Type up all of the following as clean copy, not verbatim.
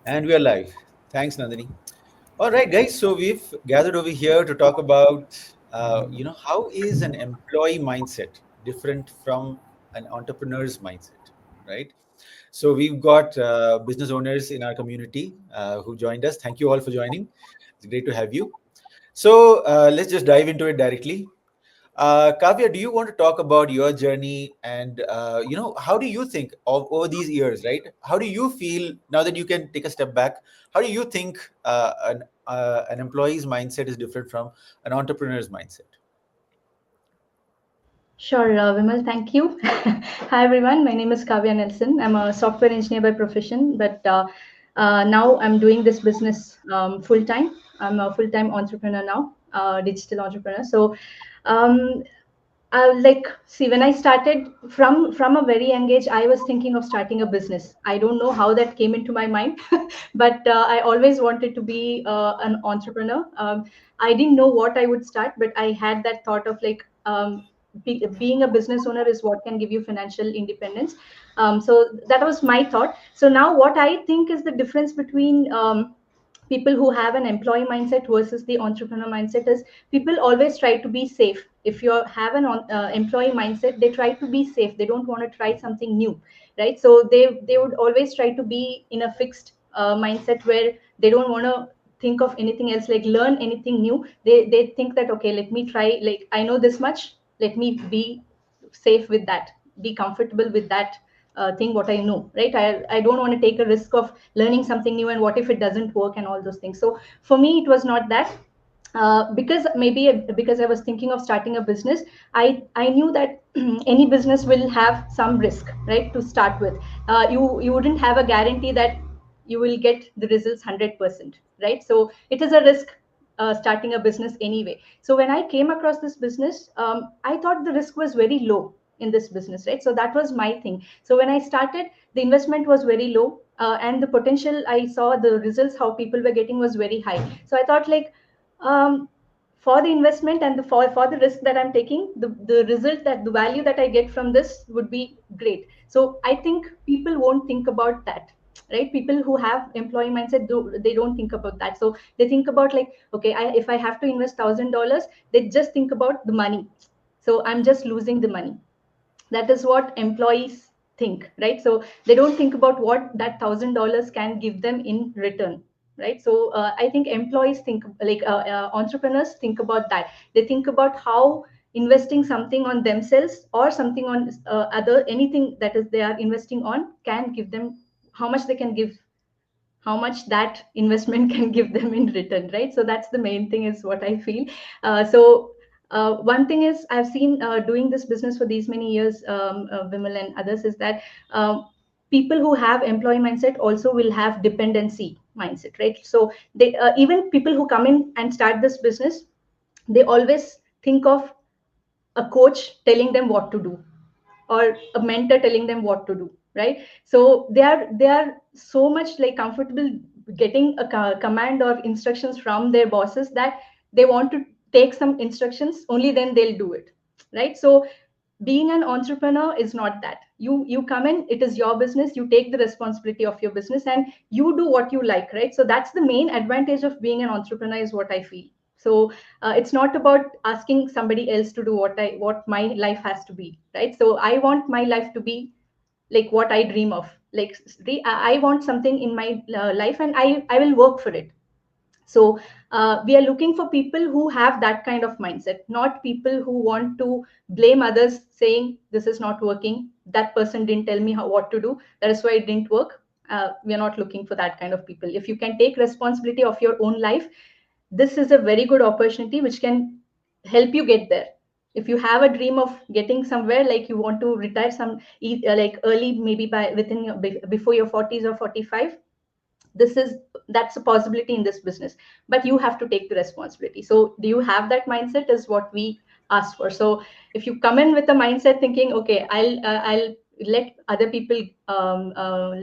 And we are live. Thanks, Nandini. All right, guys. So we've gathered over here to talk about, how is an employee mindset different from an entrepreneur's mindset, right? So we've got business owners in our community who joined us. Thank you all for joining. It's great to have you. So let's just dive into it directly. Kavya, do you want to talk about your journey and how do you think of over these years, right? How do you feel now that you can take a step back? How do you think an employee's mindset is different from an entrepreneur's mindset? Sure, Vimal, thank you. Hi, everyone. My name is Kavya Nelson. I'm a software engineer by profession, but now I'm doing this business full time. I'm a full time entrepreneur now, digital entrepreneur. So, um, see, when I started from a very young age, I was thinking of starting a business. I don't know how that came into my mind, but I always wanted to be an entrepreneur. I didn't know what I would start, but I had that thought of being a business owner is what can give you financial independence. So that was my thought. So now what I think is the difference between people who have an employee mindset versus the entrepreneur mindset is people always try to be safe. If you have an employee mindset, they try to be safe. They don't want to try something new, right? So they would always try to be in a fixed mindset where they don't want to think of anything else, like learn anything new. They think that, okay, let me try, like I know this much, let me be safe with that, be comfortable with that thing what I know, right? I don't want to take a risk of learning something new, and what if it doesn't work and all those things. So for me it was not that. Because maybe because I was thinking of starting a business, I knew that any business will have some risk, right? To start with, you wouldn't have a guarantee that you will get the results 100%, right? So it is a risk, starting a business anyway. So when I came across this business, I thought the risk was very low in this business, right? So that was my thing. So when I started, the investment was very low, and the potential, I saw the results how people were getting was very high. So I thought, like, um, for the investment and for the risk that I'm taking, the result, that the value that I get from this would be great. So I think people won't think about that, right? People who have employee mindset, they don't think about that. So they think about, like, okay, if I have to invest $1,000, they just think about the money. So I'm just losing the money. That is what employees think, right? So they don't think about what that $1,000 can give them in return, right? So I think employees think, like, entrepreneurs think about that. They think about how investing something on themselves or something on other, anything that is they are investing on, can give them, how much they can give, how much that investment can give them in return, right? So that's the main thing, is what I feel. One thing is, I've seen, doing this business for these many years, Vimal and others, is that people who have employee mindset also will have dependency mindset, right? So they, even people who come in and start this business, they always think of a coach telling them what to do, or a mentor telling them what to do, right? So they are so much, like, comfortable getting a command or instructions from their bosses, that they want to take some instructions, only then they'll do it, right? So being an entrepreneur is not that. You come in, it is your business, you take the responsibility of your business, and you do what you like, right? So that's the main advantage of being an entrepreneur, is what I feel. So it's not about asking somebody else to do what my life has to be, right? So I want my life to be like what I dream of. Like, I want something in my life, and I will work for it. So we are looking for people who have that kind of mindset, not people who want to blame others, saying this is not working, that person didn't tell me what to do, that is why it didn't work. We are not looking for that kind of people. If you can take responsibility of your own life, this is a very good opportunity which can help you get there. If you have a dream of getting somewhere, like you want to retire like early, maybe by within before your 40s or 45, this is, that's a possibility in this business, but you have to take the responsibility. So do you have that mindset, is what we ask for. So if you come in with a mindset thinking, okay, I'll let other people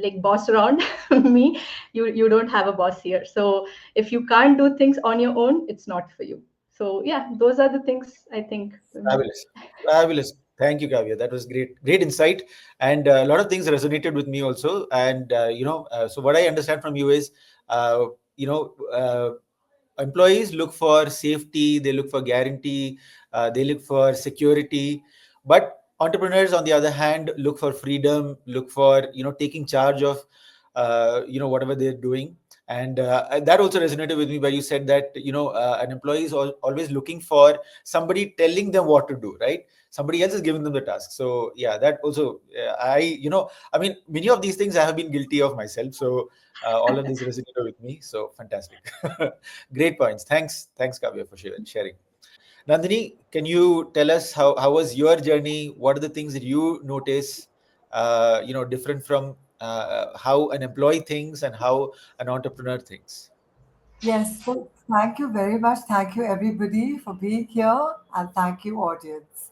like boss around me, you don't have a boss here. So if you can't do things on your own, it's not for you. So yeah, those are the things I think. Fabulous. Fabulous. Thank you, Kavya. That was great, great insight, and a lot of things resonated with me also. And so what I understand from you is, uh, you know, employees look for safety, they look for guarantee, they look for security, but entrepreneurs, on the other hand, look for freedom, look for taking charge of whatever they're doing. And that also resonated with me, where you said that an employee is always looking for somebody telling them what to do, right? Somebody else is giving them the task. So yeah, that also I mean, many of these things I have been guilty of myself. So all of this resonated with me. So fantastic. Great points. Thanks, Kavya, for sharing. Nandini, can you tell us how was your journey? What are the things that you notice, different from how an employee thinks and how an entrepreneur thinks? Yes, so thank you very much. Thank you, everybody, for being here, and thank you, audience.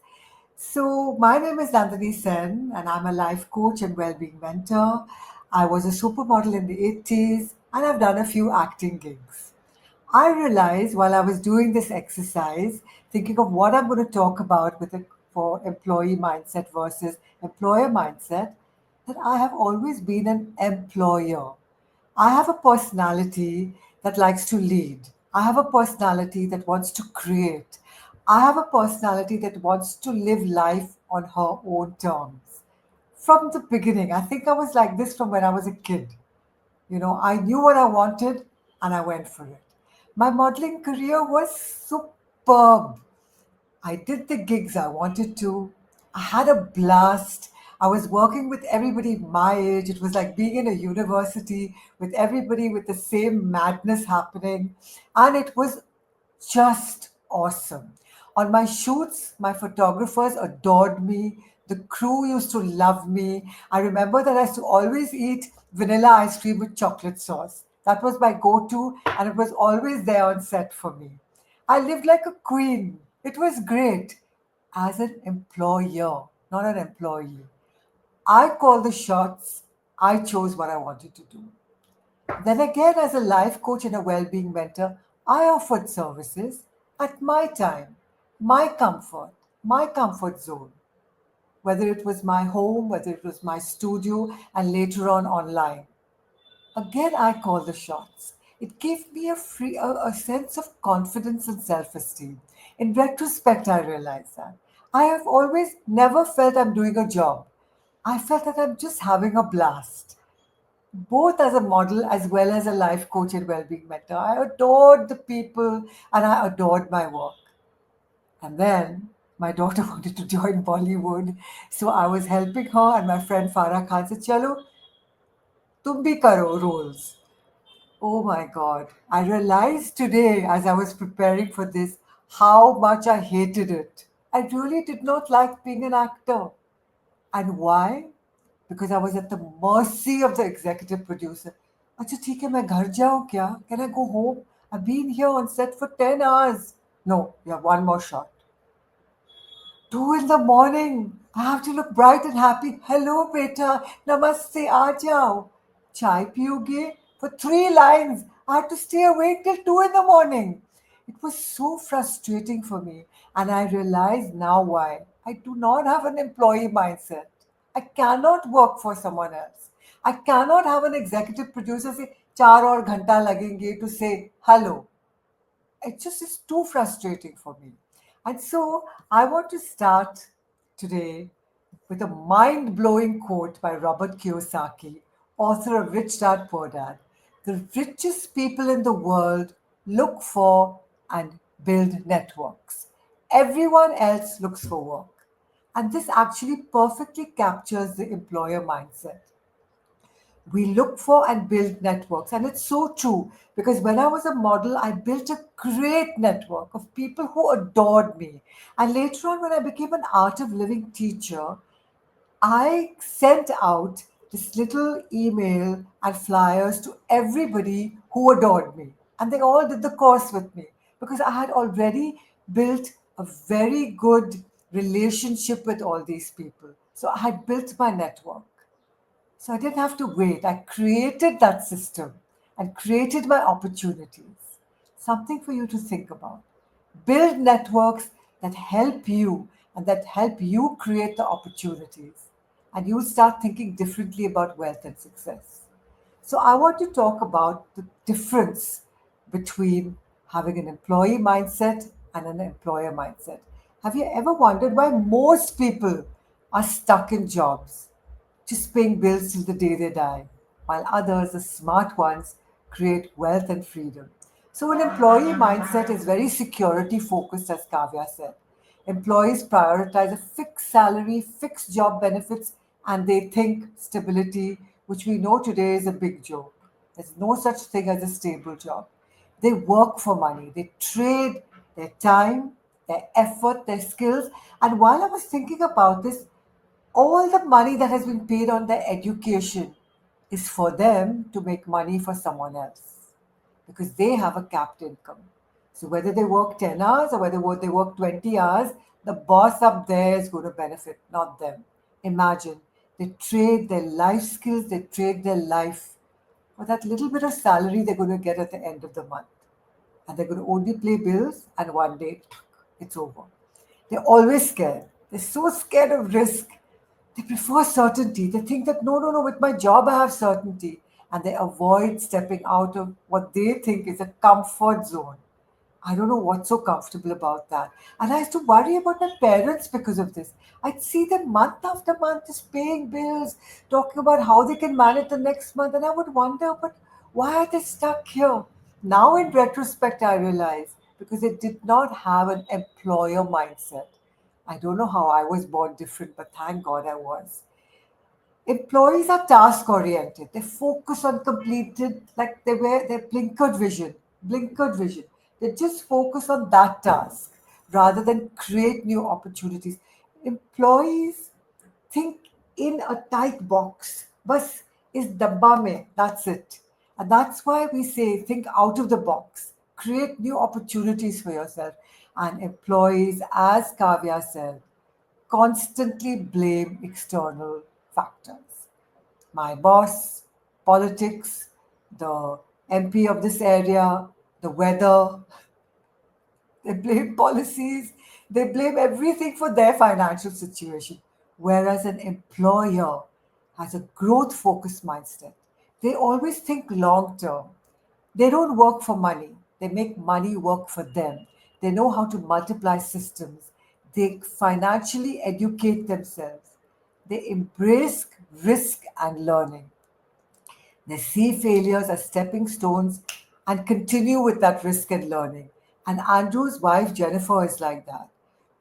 So, my name is Nandini Sen, and I'm a life coach and well-being mentor. I was a supermodel in the 80s, and I've done a few acting gigs. I realized while I was doing this exercise, thinking of what I'm going to talk about for employee mindset versus employer mindset, that I have always been an employer. I have a personality that likes to lead. I have a personality that wants to create. I have a personality that wants to live life on her own terms. From the beginning, I think I was like this from when I was a kid. I knew what I wanted and I went for it. My modeling career was superb. I did the gigs I wanted to. I had a blast. I was working with everybody my age. It was like being in a university with everybody with the same madness happening. And it was just awesome. On my shoots, my photographers adored me. The crew used to love me. I remember that I used to always eat vanilla ice cream with chocolate sauce. That was my go to, and it was always there on set for me. I lived like a queen. It was great as an employer, not an employee. I called the shots. I chose what I wanted to do. Then again, as a life coach and a well being mentor, I offered services at my time, my comfort zone, whether it was my home, whether it was my studio, and later on online. Again, I call the shots. It gave me a sense of confidence and self esteem. In retrospect, I realized that. I have always never felt I'm doing a job. I felt that I'm just having a blast, both as a model as well as a life coach and well-being mentor. I adored the people and I adored my work. And then my daughter wanted to join Bollywood, so I was helping her, and my friend Farah Khan said, "Chalo, tum bhi karo roles." Oh my God! I realized today, as I was preparing for this, how much I hated it. I really did not like being an actor. And why? Because I was at the mercy of the executive producer. अच्छा ठीक है मैं घर जाऊँ क्या? Can I go home? I've been here on set for 10 hours. No, you have one more shot. 2 in the morning. I have to look bright and happy. Hello, beta. Namaste. Aa jao. Chai piyoge? For 3 lines. I had to stay awake till 2 in the morning. It was so frustrating for me. And I realize now why. I do not have an employee mindset. I cannot work for someone else. I cannot have an executive producer say, 4 और घंटा लगेंगे to say hello. It just is too frustrating for me. And so I want to start today with a mind blowing quote by Robert Kiyosaki, author of Rich Dad Poor Dad. The richest people in the world look for and build networks. Everyone else looks for work. And this actually perfectly captures the employer mindset. We look for and build networks. And it's so true because when I was a model, I built a great network of people who adored me. And later on, when I became an art of living teacher, I sent out this little email and flyers to everybody who adored me. And they all did the course with me because I had already built a very good relationship with all these people. So I had built my network. So I didn't have to wait. I created that system and created my opportunities. Something for you to think about. Build networks that help you and that help you create the opportunities. And you start thinking differently about wealth and success. So, I want to talk about the difference between having an employee mindset and an employer mindset. Have you ever wondered why most people are stuck in jobs, just paying bills till the day they die, while others, the smart ones, create wealth and freedom? So, an employee mindset is very security focused, as Kavya said. Employees prioritize a fixed salary, fixed job benefits, and they think stability, which we know today is a big joke. There's no such thing as a stable job. They work for money, they trade their time, their effort, their skills. And while I was thinking about this, all the money that has been paid on their education is for them to make money for someone else because they have a capped income. So whether they work 10 hours or whether they work 20 hours, the boss up there is going to benefit, not them. Imagine they trade their life skills, they trade their life for that little bit of salary they're going to get at the end of the month. And they're going to only pay bills, and one day it's over. They're always scared. They're so scared of risk. They prefer certainty. They think that no, no, no, with my job I have certainty. And they avoid stepping out of what they think is a comfort zone. I don't know what's so comfortable about that. And I used to worry about my parents because of this. I'd see them month after month just paying bills, talking about how they can manage the next month. And I would wonder, but why are they stuck here? Now, in retrospect, I realize because they did not have an employer mindset. I don't know how I was born different, but thank God I was. Employees are task oriented. They focus on completed, like they wear their blinkered vision. They just focus on that task rather than create new opportunities. Employees think in a tight box. Bas is dabba mein. That's it. And that's why we say think out of the box. Create new opportunities for yourself. And employees, as Kavya said, constantly blame external factors. My boss, politics, the MP of this area, the weather, they blame policies, they blame everything for their financial situation. Whereas an employer has a growth focused mindset. They always think long term. They don't work for money, they make money work for them. They know how to multiply systems, they financially educate themselves, they embrace risk and learning. They see failures as stepping stones and continue with that risk and learning. And Andrew's wife, Jennifer, is like that.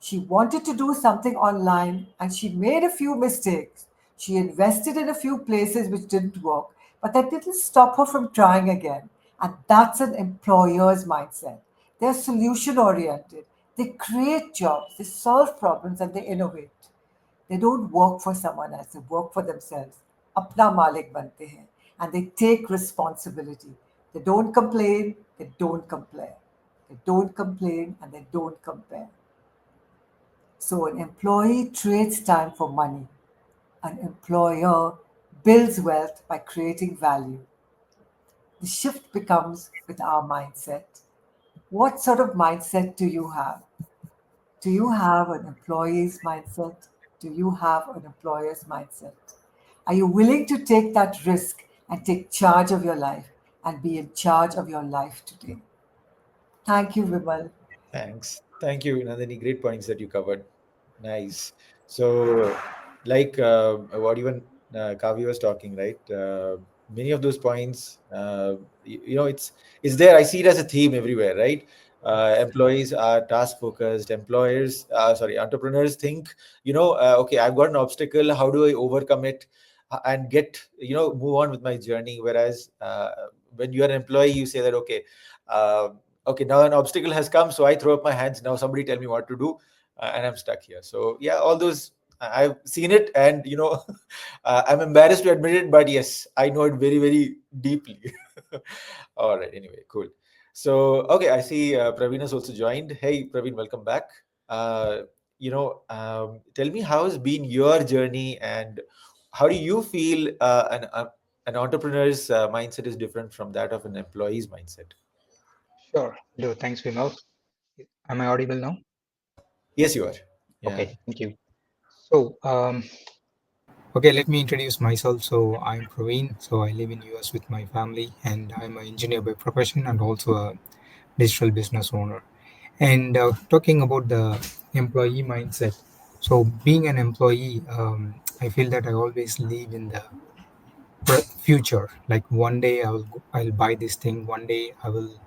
She wanted to do something online and she made a few mistakes. She invested in a few places which didn't work, but that didn't stop her from trying again. And that's an employer's mindset. They're solution oriented. They create jobs, they solve problems, and they innovate. They don't work for someone else, they work for themselves. Apna malik bante hain. And they take responsibility. They don't complain, they don't compare. They don't complain and they don't compare. So an employee trades time for money. An employer builds wealth by creating value. The shift becomes with our mindset. What sort of mindset do you have? Do you have an employee's mindset? Do you have an employer's mindset? Are you willing to take that risk and take charge of your life and be in charge of your life today? Thank you, Vimal. Thanks. Thank you, Nandini. Great points that you covered. Nice. So, like what even Kavi was talking, right? Many of those points, it's there. I see it as a theme everywhere, right? Employees are task focused. Entrepreneurs think, okay, I've got an obstacle. How do I overcome it and get, move on with my journey? Whereas when you're an employee, you say that, uh, okay, now an obstacle has come, so I throw up my hands. Now somebody tell me what to do, and I'm stuck here. So yeah, all those I've seen it, and I'm embarrassed to admit it, but yes, I know it very, very deeply. All right. Anyway, cool. So okay, I see Praveen has also joined. Hey, Praveen, welcome back. Uh, Tell me how has been your journey, and how do you feel an entrepreneur's mindset is different from that of an employee's mindset? Sure. Do thanks, Vimal. Am I audible now? Yes, you are. Yeah. Okay, thank you. So, okay, let me introduce myself. So, I'm Praveen. So, I live in US with my family, and I'm an engineer by profession and also a digital business owner. And talking about the employee mindset. So, being an employee, I feel that I always live in the future. Like one day I'll buy this thing. One day I will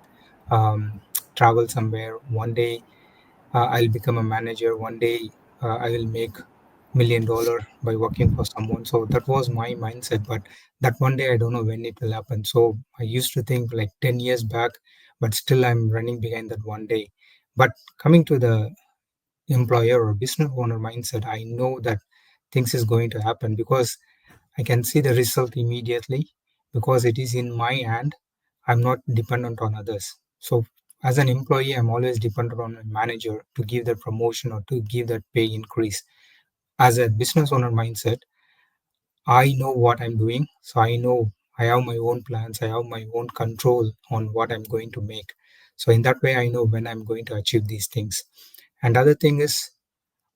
travel somewhere. One day I'll become a manager. One day I will make $1 million by working for someone. So that was my mindset. But that one day I don't know when it will happen. So I used to think like 10 years back, but still I'm running behind that one day. But coming to the employer or business owner mindset, I know that things is going to happen because I can see the result immediately because it is in my hand. I'm not dependent on others. So as an employee, I'm always dependent on a manager to give that promotion or to give that pay increase. As a business owner mindset, I know what I'm doing. So I know I have my own plans. I have my own control on what I'm going to make. So in that way, I know when I'm going to achieve these things. And other thing is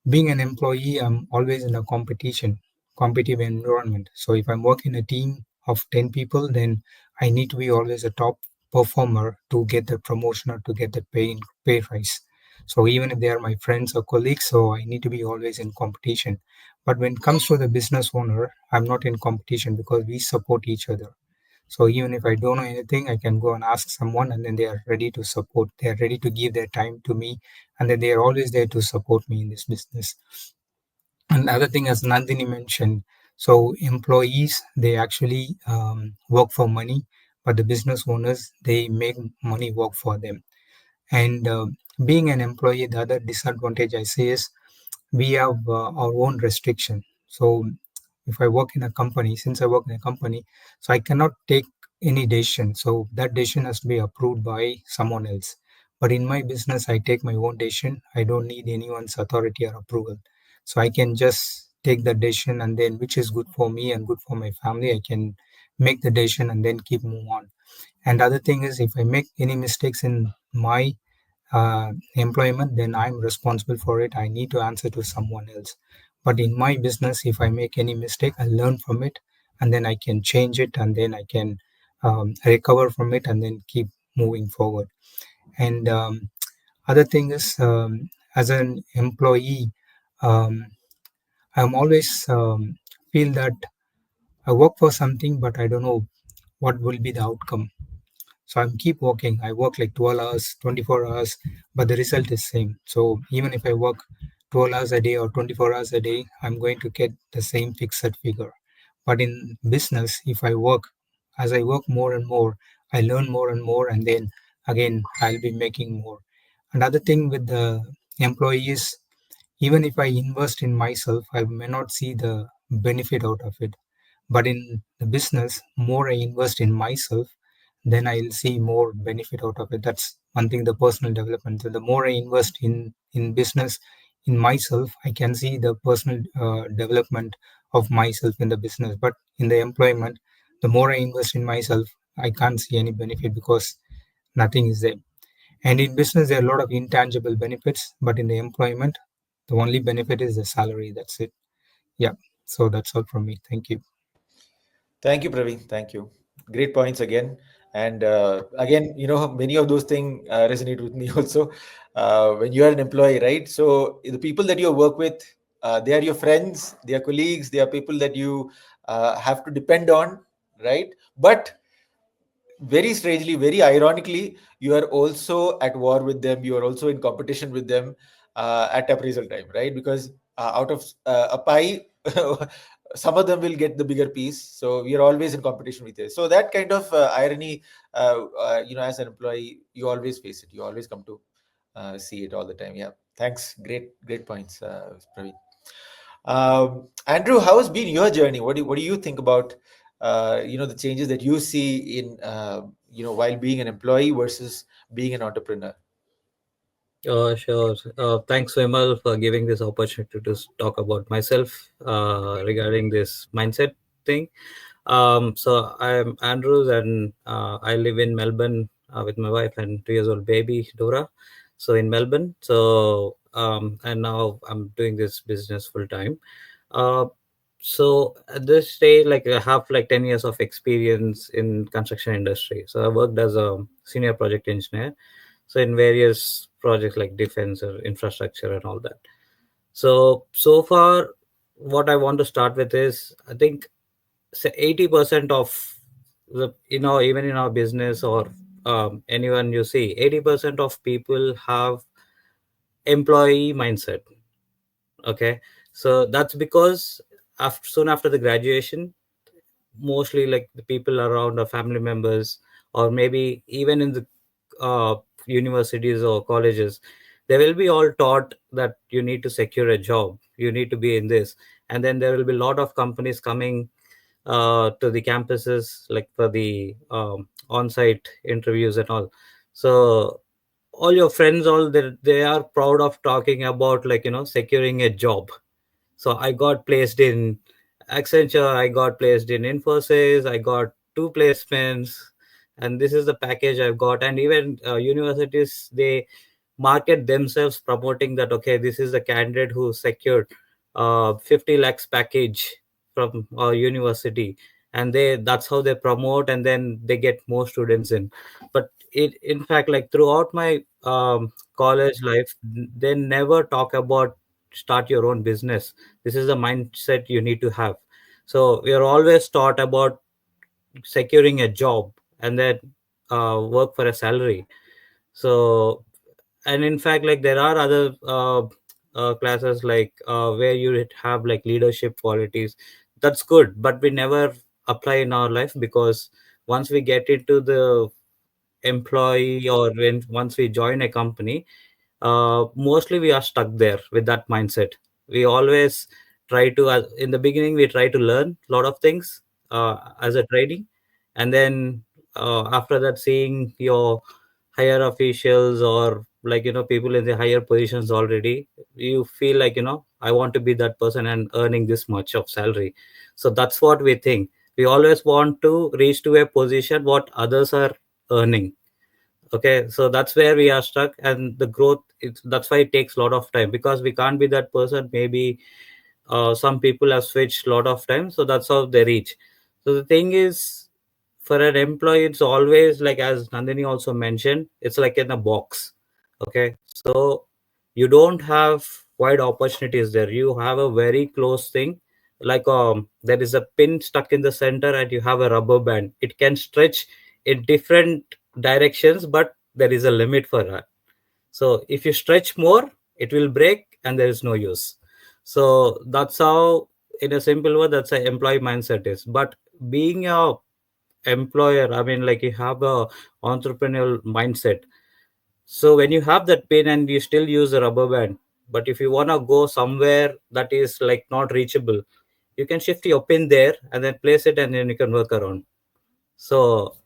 being an employee, I'm always in a competitive environment. So if I'm working a team of 10 people, then I need to be always a top performer to get the promotion or to get the pay rise. So even if they are my friends or colleagues, so I need to be always in competition. But when it comes to the business owner, I'm not in competition because we support each other. So even if I don't know anything, I can go and ask someone, and then they are ready to support. They are ready to give their time to me, and then they are always there to support me in this business. And the other thing, as Nandini mentioned, so employees they actually work for money, but the business owners they make money work for them. And being an employee, the other disadvantage I see is we have our own restriction. So if I work in a company, since I work in a company, so I cannot take any decision. So that decision has to be approved by someone else. But in my business, I take my own decision. I don't need anyone's authority or approval. So I can just take the decision, and then which is good for me and good for my family, I can make the decision and then keep move on. And other thing is if I make any mistakes in my employment, then I'm responsible for it. I need to answer to someone else. But in my business, if I make any mistake, I learn from it and then I can change it and then I can recover from it and then keep moving forward. And other thing is, as an employee, um, I'm always feel that I work for something, but I don't know what will be the outcome. So I'm keep working. I work like 12 hours, 24 hours, but the result is same. So even if I work 12 hours a day or 24 hours a day, I'm going to get the same fixed figure. But in business, if I work, as I work more and more, I learn more and more, and then again, I'll be making more. Another thing with the employees, even if I invest in myself, I may not see the benefit out of it. But in the business, more I invest in myself, then I'll see more benefit out of it. That's one thing, the personal development. So the more I invest in business, in myself, I can see the personal development of myself in the business. But in the employment, the more I invest in myself, I can't see any benefit because nothing is there. And in business, there are a lot of intangible benefits, but in the employment, the only benefit is the salary. That's it. Yeah. So that's all from me. Thank you. Thank you, Praveen. Thank you. Great points again. And again, many of those things resonate with me also. When you are an employee, right? So the people that you work with, they are your friends, they are colleagues, they are people that you have to depend on, right? But very strangely, very ironically, you are also at war with them. You are also in competition with them at appraisal time, right? Because out of a pie, some of them will get the bigger piece. So we are always in competition with it. So that kind of irony, as an employee, you always face it. You always come to see it all the time. Yeah. Thanks. Great points, Praveen. Andrew, how has been your journey? What do you think about the changes that you see in while being an employee versus being an entrepreneur? Sure. Thanks, Vimal, for giving this opportunity to talk about myself regarding this mindset thing. So I'm Andrews, and I live in Melbourne with my wife and 2 years old baby Dora. So in Melbourne, so and now I'm doing this business full time. Uh, so at this stage, like I have like 10 years of experience in construction industry. So I worked as a senior project engineer. So in various projects like defense or infrastructure and all that. So far, what I want to start with is I think say 80% of the even in our business or anyone you see, 80% of people have employee mindset. Okay, so that's because soon after the graduation, mostly like the people around our family members, or maybe even in the uh, universities or colleges, they will be all taught that you need to secure a job, you need to be in this, and then there will be a lot of companies coming to the campuses like for the on-site interviews and all. So all your friends, all they are proud of talking about, like securing a job. So I got placed in Accenture, I got placed in Infosys, I got 2 placements, and this is the package I've got. And even universities, they market themselves promoting that, okay, this is the candidate who secured 50 lakhs package from our university, and that's how they promote, and then they get more students in. But in fact, like throughout my college life, they never talk about start your own business. This is the mindset you need to have. So we are always taught about securing a job and then work for a salary. So, and in fact, like there are other classes like where you have like leadership qualities. That's good, but we never apply in our life, because once we get into the employee, or once we join a company, mostly we are stuck there with that mindset. We always try to in the beginning we try to learn a lot of things as a training, and then after that, seeing your higher officials, or like people in the higher positions already, you feel like I want to be that person and earning this much of salary. So that's what we think. We always want to reach to a position what others are earning. Okay, so that's where we are stuck, and the growth, that's why it takes a lot of time, because we can't be that person. Maybe some people have switched a lot of times, so that's how they reach. So the thing is, for an employee, it's always like, as Nandini also mentioned, it's like in a box. Okay, so you don't have wide opportunities there. You have a very close thing, like there is a pin stuck in the center, and you have a rubber band. It can stretch in different directions, but there is a limit for that. So if you stretch more, it will break, and there is no use. So that's how, in a simple word, that's an employee mindset is. But being a employer, I mean, like you have a entrepreneurial mindset. So when you have that pin and you still use a rubber band, but if you want to go somewhere that is like not reachable, you can shift your pin there and then place it, and then you can work around. So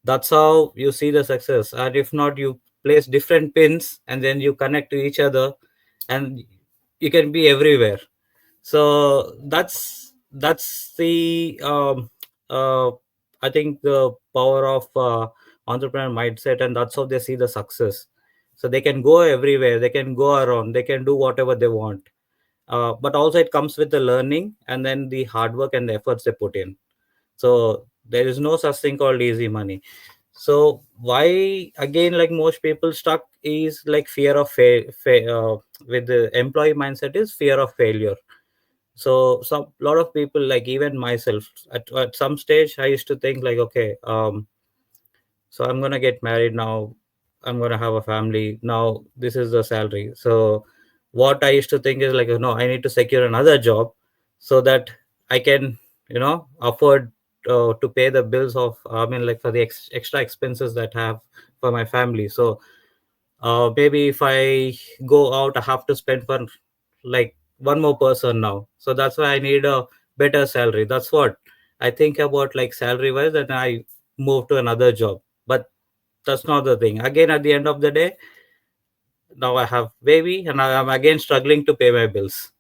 that's how you see the success. And if not, you place different pins and then you connect to each other, and you can be everywhere. So that's the I think the power of entrepreneur mindset, and that's how they see the success. So they can go everywhere, they can go around, they can do whatever they want. But also it comes with the learning, and then the hard work and the efforts they put in. So there is no such thing called easy money. So why again, like most people stuck is like fear of with the employee mindset is fear of failure. So some lot of people, like even myself, at some stage I used to think like, okay, so I'm gonna get married now, I'm gonna have a family now, this is the salary. So what I used to think is like, no, I need to secure another job so that I can afford to pay the bills of, I mean, like for the extra expenses that I have for my family. So maybe if I go out, I have to spend for like one more person now. So that's why I need a better salary. That's what I think about, like salary wise, and I move to another job. But that's not the thing. Again, at the end of the day, now I have baby, and I'm again struggling to pay my bills.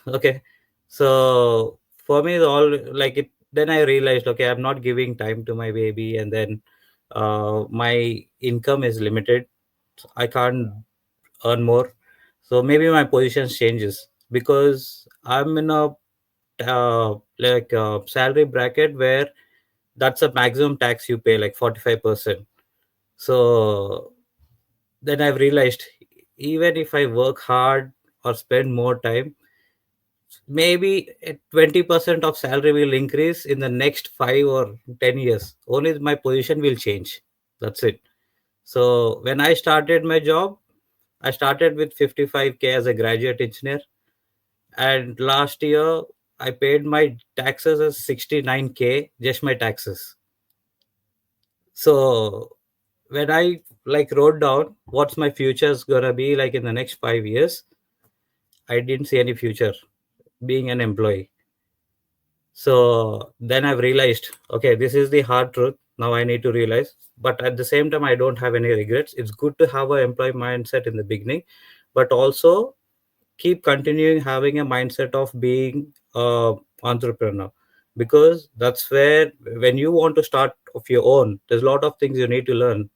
Okay, so for me, all like it. Then I realized, okay, I'm not giving time to my baby, and then my income is limited. I can't earn more. So maybe my position changes because I'm in a salary bracket where that's a maximum tax you pay, like 45%. So then I've realized, even if I work hard or spend more time, maybe 20% of salary will increase in the next 5 or 10 years. Only my position will change. That's it. So when I started my job, I started with 55K as a graduate engineer, and last year I paid my taxes as 69K, just my taxes. So when I like wrote down what's my future is gonna be like in the next 5 years, I didn't see any future being an employee. So then I've realized, okay, this is the hard truth. Now I need to realize, but at the same time, I don't have any regrets. It's good to have an employee mindset in the beginning, but also keep continuing having a mindset of being a entrepreneur, because that's where, when you want to start of your own, there's a lot of things you need to learn,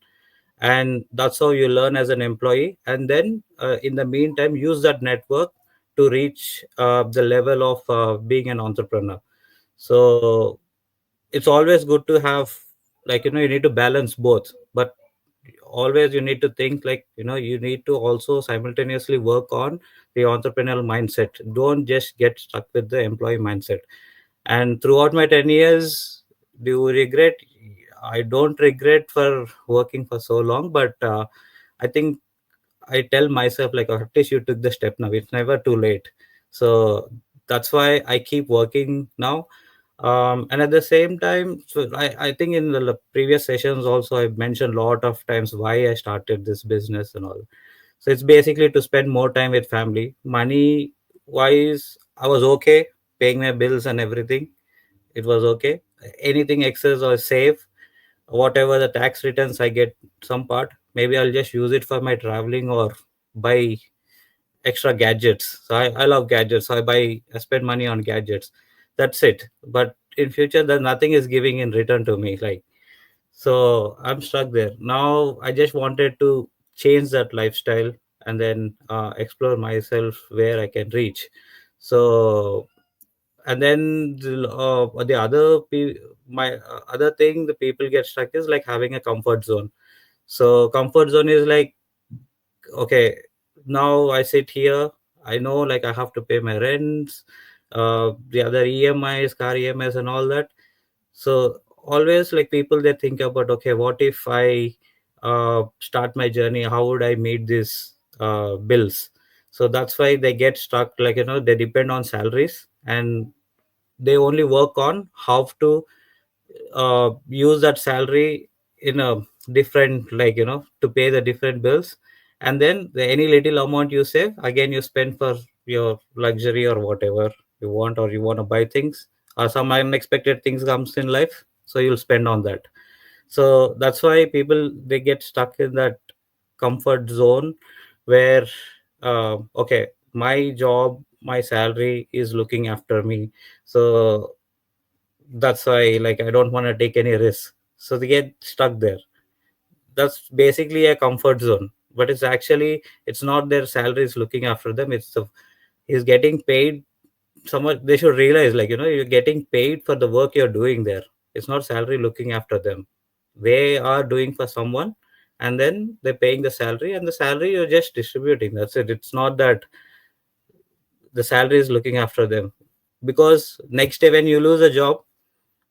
and that's how you learn as an employee. And then in the meantime, use that network to reach the level of being an entrepreneur. So it's always good to have, like, you need to balance both, but always you need to think, like, you need to also simultaneously work on the entrepreneurial mindset. Don't just get stuck with the employee mindset. And throughout my 10 years, do you regret? I don't regret for working for so long, but I think I tell myself, like, at least you took the step now. It's never too late. So that's why I keep working now. And at the same time, so I think in the previous sessions also, I've mentioned a lot of times why I started this business and all. So it's basically to spend more time with family. Money wise, I was okay paying my bills and everything. It was okay. Anything excess or save, whatever the tax returns I get, some part, maybe I'll just use it for my traveling or buy extra gadgets. So I love gadgets, so I spend money on gadgets. That's it. But in future, then nothing is giving in return to me, like. So I'm stuck there now. I just wanted to change that lifestyle, and then explore myself where I can reach. So, and then the my other thing the people get stuck is like having a comfort zone. So comfort zone is like, okay, now I sit here, I know, like, I have to pay my rents, the other EMIs, car EMIs and all that. So always, like, people, they think about, okay, what if I start my journey, how would I meet these bills? So that's why they get stuck, like, they depend on salaries, and they only work on how to use that salary in a different, like, to pay the different bills. And then any little amount you save, again you spend for your luxury or whatever you want, or you want to buy things, or some unexpected things comes in life, so you'll spend on that. So that's why people, they get stuck in that comfort zone where, okay, my job, my salary is looking after me. So that's why, like, I don't want to take any risk, so they get stuck there. That's basically a comfort zone, but it's actually, it's not their salary is looking after them, it's the, he's getting paid. Someone, they should realize, like, you're getting paid for the work you're doing there. It's not salary looking after them. They are doing for someone, and then they're paying the salary, and the salary you're just distributing. That's it. It's not that the salary is looking after them, because next day when you lose a job,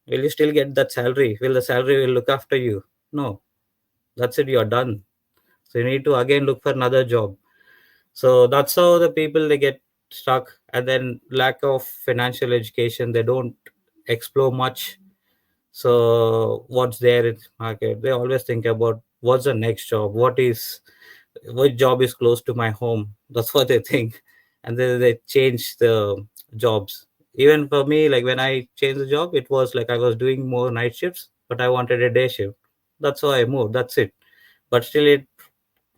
will you still get that salary? Will the salary will look after you? No. That's it, you're done. So you need to again look for another job. So that's how the people, they get stuck. And then lack of financial education, they don't explore much. So what's there in market, they always think about what's the next job, what job is close to my home. That's what they think. And then they change the jobs. Even for me, like, when I changed the job, it was like I was doing more night shifts, but I wanted a day shift. That's why I moved. That's it. But still, it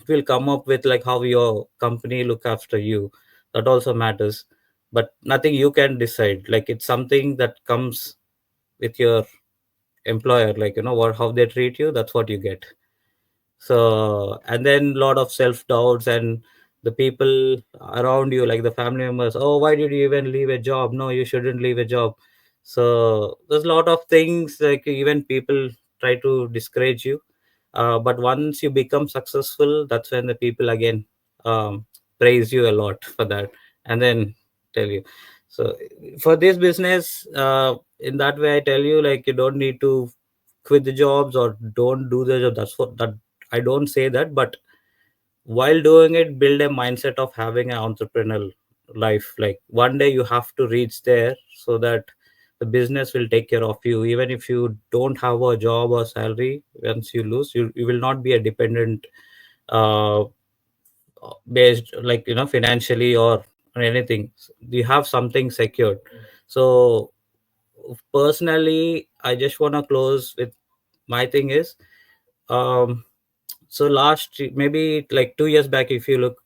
will come up with, like, how your company look after you. That also matters. But nothing you can decide. Like, it's something that comes with your employer, like, what, how they treat you, that's what you get. So, and then a lot of self doubts, and the people around you, like the family members, oh, why did you even leave a job? No, you shouldn't leave a job. So there's a lot of things, like even people try to discourage you. But once you become successful, that's when the people again praise you a lot for that, and then tell you. So for this business, in that way, I tell you, like, you don't need to quit the jobs or don't do the job. That's what that I don't say that, but while doing it, build a mindset of having an entrepreneurial life. Like one day you have to reach there, so that the business will take care of you. Even if you don't have a job or salary, once you lose, you will not be a dependent, uh, based, like, financially or anything. You have something secured. So personally, I just want to close with my thing is, um so maybe like 2 years back, if you look,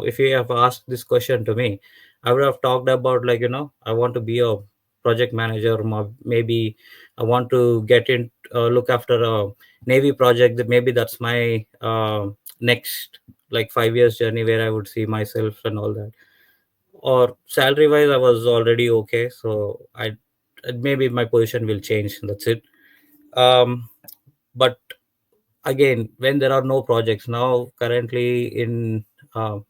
if you have asked this question to me, I would have talked about, like, I want to be a project manager, or maybe I want to get in, look after a navy project. That maybe that's my next, like, 5 years journey, where I would see myself and all that. Or salary wise, I was already okay, so I maybe my position will change, that's it. But again, when there are no projects now currently in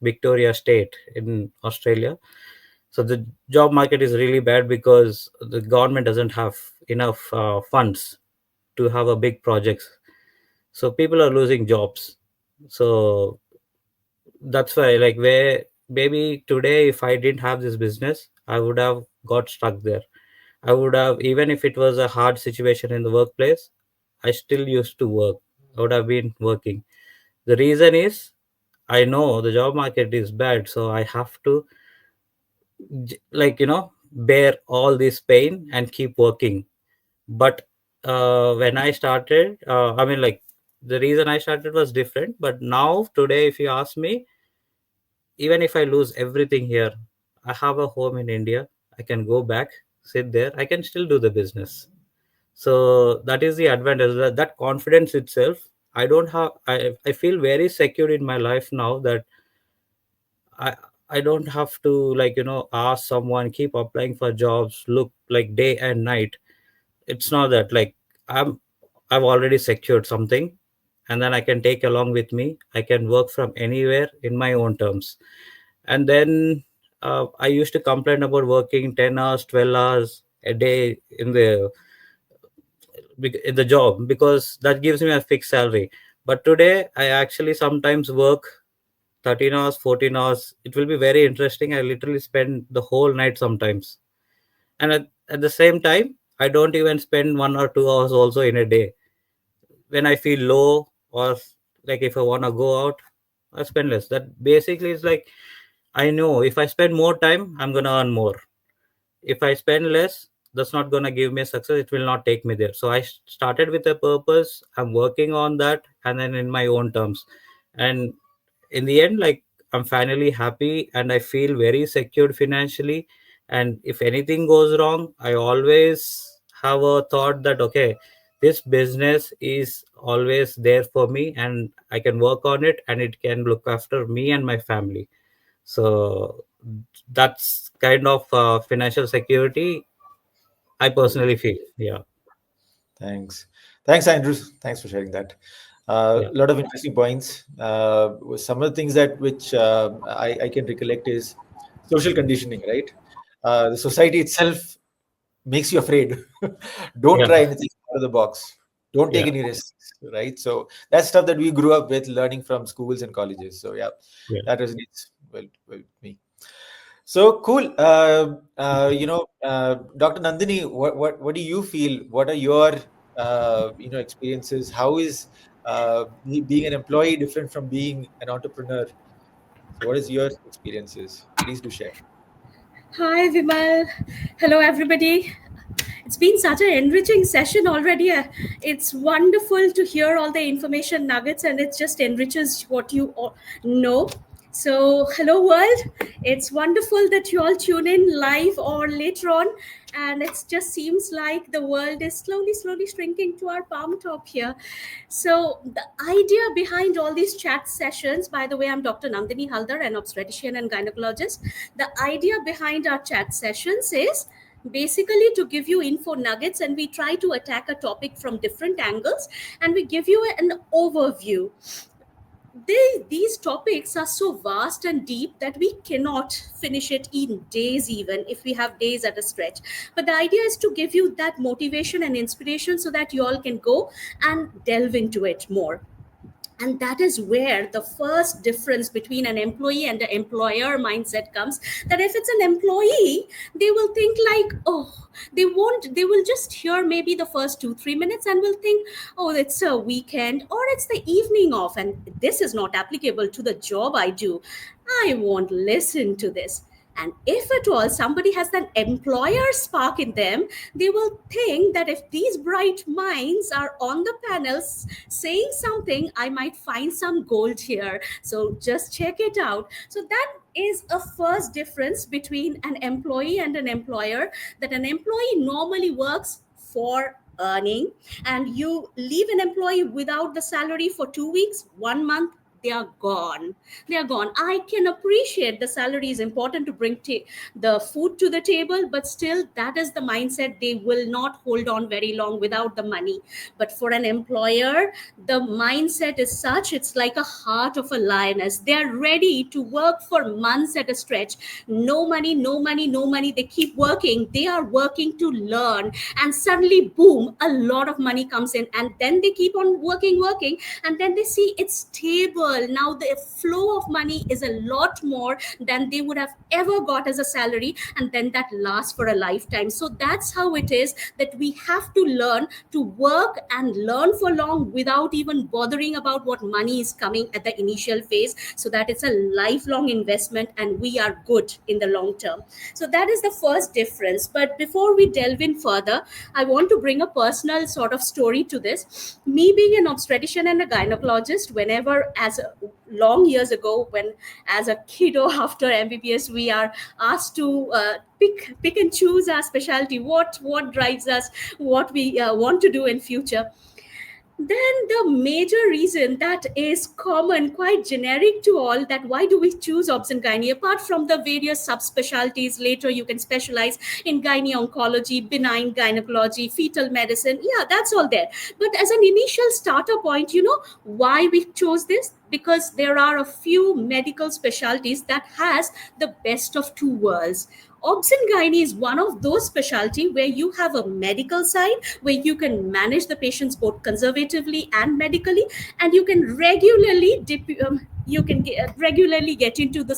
Victoria State in Australia, so the job market is really bad because the government doesn't have enough funds to have a big projects. So people are losing jobs. So that's why, like, where maybe today, if I didn't have this business, I would have got stuck there. I would have, even if it was a hard situation in the workplace, I still used to work. I would have been working. The reason is, I know the job market is bad, so I have to, like, bear all this pain and keep working. But when I started, I mean, like, the reason I started was different. But now, today, if you ask me, even if I lose everything here, I have a home in India. I can go back, sit there, I can still do the business. So that is the advantage, that confidence itself. I feel very secure in my life now, that I I don't have to, like, ask someone, keep applying for jobs, look like day and night. It's not that, like, I've already secured something, and then I can take along with me. I can work from anywhere in my own terms. And then I used to complain about working 10 hours, 12 hours a day in the job, because that gives me a fixed salary. But today I actually sometimes work 13 hours, 14 hours. It will be very interesting. I literally spend the whole night sometimes. And at the same time, I don't even spend 1 or 2 hours also in a day. When I feel low, or like if I want to go out, I spend less. That basically is like, I know if I spend more time, I'm going to earn more. If I spend less, that's not going to give me a success. It will not take me there. So I started with a purpose. I'm working on that, and then in my own terms. And in the end, like, I'm finally happy, and I feel very secured financially. And if anything goes wrong, I always have a thought that, okay, this business is always there for me, and I can work on it, and it can look after me and my family. So that's kind of financial security I personally feel. Yeah. Thanks, Andrew. Thanks for sharing that. A Yeah. lot of interesting points. Some of the things that which I can recollect is social conditioning, right? The society itself makes you afraid. Don't Yeah. try anything out of the box. Don't take Yeah. any risks, right? So that's stuff that we grew up with learning from schools and colleges. So yeah, Yeah. that resonates well with me. So cool. Dr. Nandini, what do you feel? What are your experiences? How is being an employee different from being an entrepreneur? So what is your experiences? Please do share. Hi, Vimal. Hello, everybody. It's been such an enriching session already. It's wonderful to hear all the information nuggets, and it just enriches what you all know. So, hello world. It's wonderful that you all tune in live or later on. And it just seems like the world is slowly shrinking to our palm top here. So, the idea behind all these chat sessions, by the way, I'm Dr. Nandini Haldar, an obstetrician and gynecologist. The idea behind our chat sessions is basically to give you info nuggets, and we try to attack a topic from different angles, and we give you an overview. These topics are so vast and deep that we cannot finish it in days, even if we have days at a stretch. But the idea is to give you that motivation and inspiration so that you all can go and delve into it more. And that is where the first difference between an employee and an employer mindset comes. That if it's an employee, they will think like, oh, they will just hear maybe the first 2-3 minutes and will think, oh, it's a weekend or it's the evening off, and this is not applicable to the job I do. I won't listen to this. And if at all somebody has that employer spark in them, they will think that if these bright minds are on the panels saying something, I might find some gold here. So just check it out. So that is a first difference between an employee and an employer, that an employee normally works for earning, and you leave an employee without the salary for 2 weeks, 1 month, they are gone. I can appreciate the salary is important to bring the food to the table, but still that is the mindset. They will not hold on very long without the money. But for an employer, the mindset is such, it's like a heart of a lioness. They are ready to work for months at a stretch. No money. They keep working. They are working to learn, and suddenly boom, a lot of money comes in, and then they keep on working, and then they see it's stable. Now the flow of money is a lot more than they would have ever got as a salary, and then that lasts for a lifetime. So that's how it is, that we have to learn to work and learn for long without even bothering about what money is coming at the initial phase, so that it's a lifelong investment and we are good in the long term. So that is the first difference. But before we delve in further, I want to bring a personal sort of story to this. Me being an obstetrician and a gynecologist, whenever, as long years ago, when as a kiddo after MBBS, we are asked to pick and choose our specialty, what drives us, what we want to do in future. Then the major reason that is common, quite generic to all, that why do we choose obs and gynae, apart from the various subspecialties, later you can specialize in gynae oncology, benign gynecology, fetal medicine, yeah, that's all there. But as an initial starter point, why we chose this? Because there are a few medical specialties that has the best of two worlds. Obs and gynae is one of those specialty where you have a medical side, where you can manage the patients both conservatively and medically, and you can regularly get into the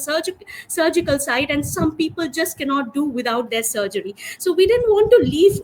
surgical side, and some people just cannot do without their surgery. So we didn't want to leave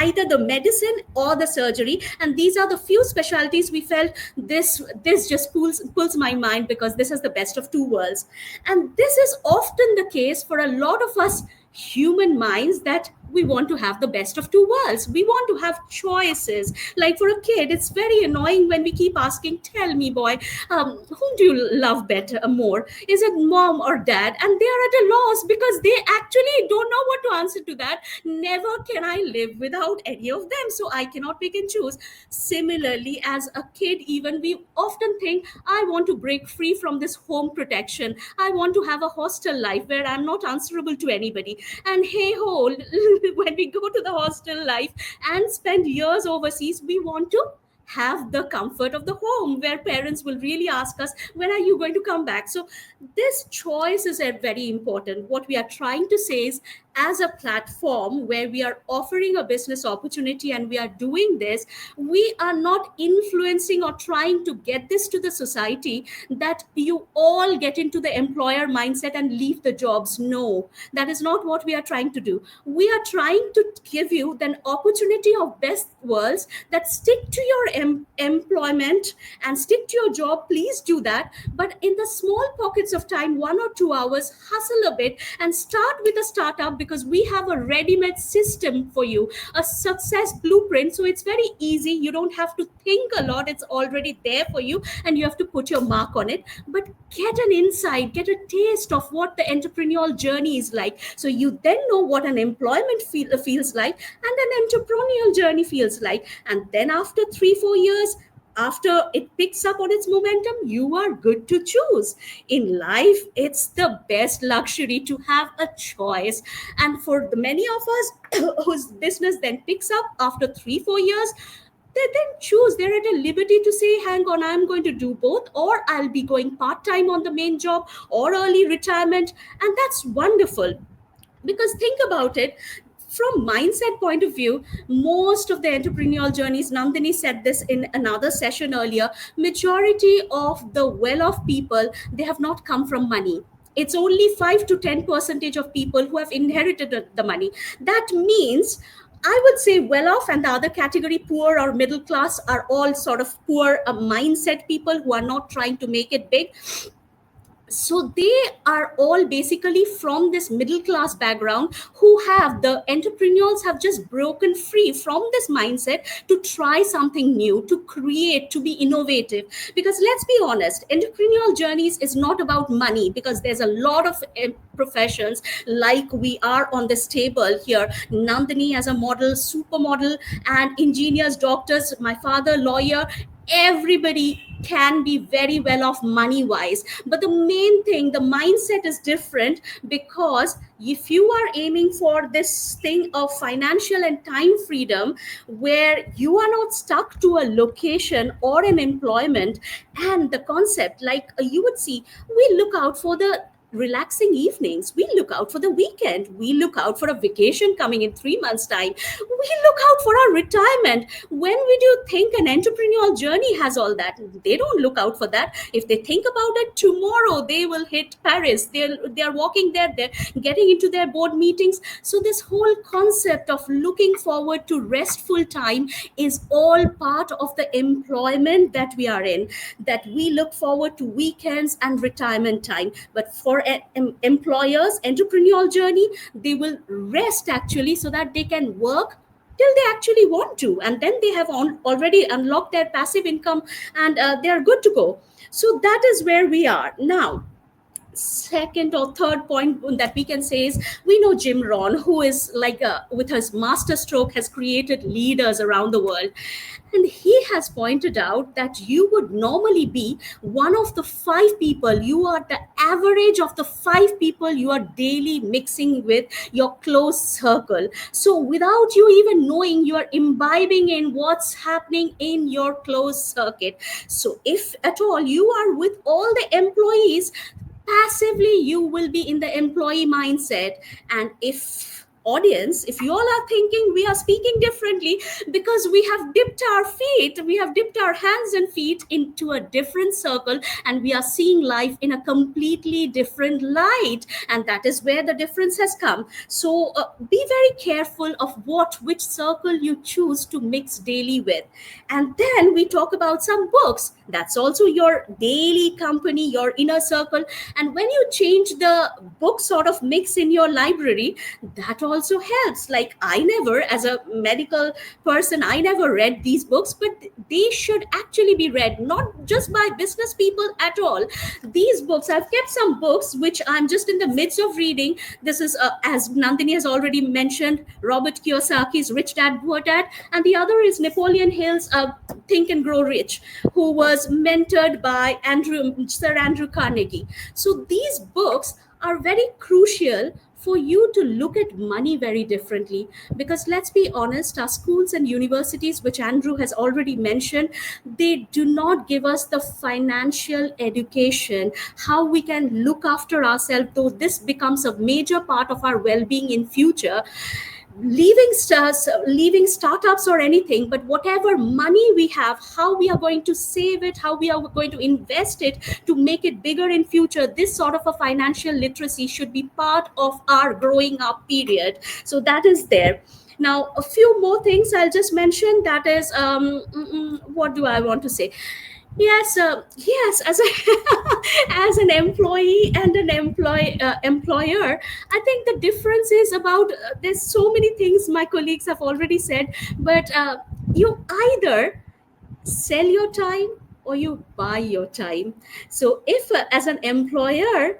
either the medicine or the surgery, and these are the few specialties we felt this just pulls my mind, because this is the best of two worlds. And this is often the case for a lot of us human minds, that we want to have the best of two worlds. We want to have choices. Like for a kid, it's very annoying when we keep asking, tell me, boy, whom do you love better, more? Is it mom or dad? And they are at a loss because they actually don't know what to answer to that. Never can I live without any of them, so I cannot pick and choose. Similarly, as a kid, even we often think, I want to break free from this home protection. I want to have a hostel life where I'm not answerable to anybody. And hey ho, when we go to the hostel life and spend years overseas, we want to have the comfort of the home, where parents will really ask us, when are you going to come back? So this choice is very important. What we are trying to say is, as a platform where we are offering a business opportunity and we are doing this, we are not influencing or trying to get this to the society, that you all get into the employer mindset and leave the jobs. No, that is not what we are trying to do. We are trying to give you an opportunity of worlds, that stick to your employment and stick to your job, please do that. But in the small pockets of time, 1 or 2 hours, hustle a bit and start with a startup, because we have a ready-made system for you, a success blueprint. So it's very easy. You don't have to think a lot. It's already there for you, and you have to put your mark on it. But get an insight, get a taste of what the entrepreneurial journey is like. So you then know what an employment feels like and an entrepreneurial journey feels like. And then after 3-4 years, after it picks up on its momentum, you are good to choose. In life, it's the best luxury to have a choice. And for the many of us whose business then picks up after 3-4 years, they then choose. They're at a liberty to say, hang on, I'm going to do both, or I'll be going part-time on the main job, or early retirement. And that's wonderful. Because think about it, from mindset point of view, most of the entrepreneurial journeys, Nandini said this in another session earlier, majority of the well-off people, they have not come from money. It's only 5 to 10% of people who have inherited the money. That means, I would say, well-off and the other category, poor or middle class, are all sort of poor mindset people who are not trying to make it big. So they are all basically from this middle class background, who have, the entrepreneurs have just broken free from this mindset to try something new, to create, to be innovative. Because let's be honest, entrepreneurial journeys is not about money, because there's a lot of professions, like we are on this table here, Nandini as a model, supermodel, and engineers, doctors, my father, lawyer. Everybody can be very well off money wise, but the main thing, the mindset is different. Because if you are aiming for this thing of financial and time freedom, where you are not stuck to a location or an employment, and the concept, like you would see, we look out for the relaxing evenings, we look out for the weekend, we look out for a vacation coming in 3 months time, we look out for our retirement. When would you think an entrepreneurial journey has all that? They don't look out for that. If they think about it, tomorrow they will hit Paris, they're walking there, they're getting into their board meetings. So this whole concept of looking forward to restful time is all part of the employment that we are in, that we look forward to weekends and retirement time. But for employers, entrepreneurial journey, they will rest actually, so that they can work till they actually want to, and then they have already unlocked their passive income, and they are good to go. So that is where we are now. Second or third point that we can say is, we know Jim Rohn, who is like with his master stroke has created leaders around the world, and he has pointed out that you would normally be one of the 5 people, you are the average of the 5 people you are daily mixing with, your close circle. So without you even knowing, you are imbibing in what's happening in your close circuit. So if at all you are with all the employees, passively you will be in the employee mindset. And if audience, if you all are thinking we are speaking differently because we have dipped our feet, we have dipped our hands and feet into a different circle, and we are seeing life in a completely different light, and that is where the difference has come. So be very careful of which circle you choose to mix daily with. And then we talk about some books. That's also your daily company, your inner circle. And when you change the book sort of mix in your library, that also helps. Like, I never, as a medical person, I never read these books, but they should actually be read, not just by business people at all. These books, I've kept some books which I'm just in the midst of reading. This is, as Nandini has already mentioned, Robert Kiyosaki's Rich Dad, Poor Dad, and the other is Napoleon Hill's Think and Grow Rich, who was mentored by Sir Andrew Carnegie. So these books are very crucial for you to look at money very differently, because let's be honest, our schools and universities, which Andrew has already mentioned, they do not give us the financial education, how we can look after ourselves, though this becomes a major part of our well-being in future. Leaving startups or anything, but whatever money we have, how we are going to save it, how we are going to invest it to make it bigger in future, this sort of a financial literacy should be part of our growing up period. So that is there. Now, a few more things I'll just mention. That is, what do I want to say? Yes, yes. As a as an employee and an employer, I think the difference is about there's so many things my colleagues have already said, but you either sell your time or you buy your time. So if as an employer,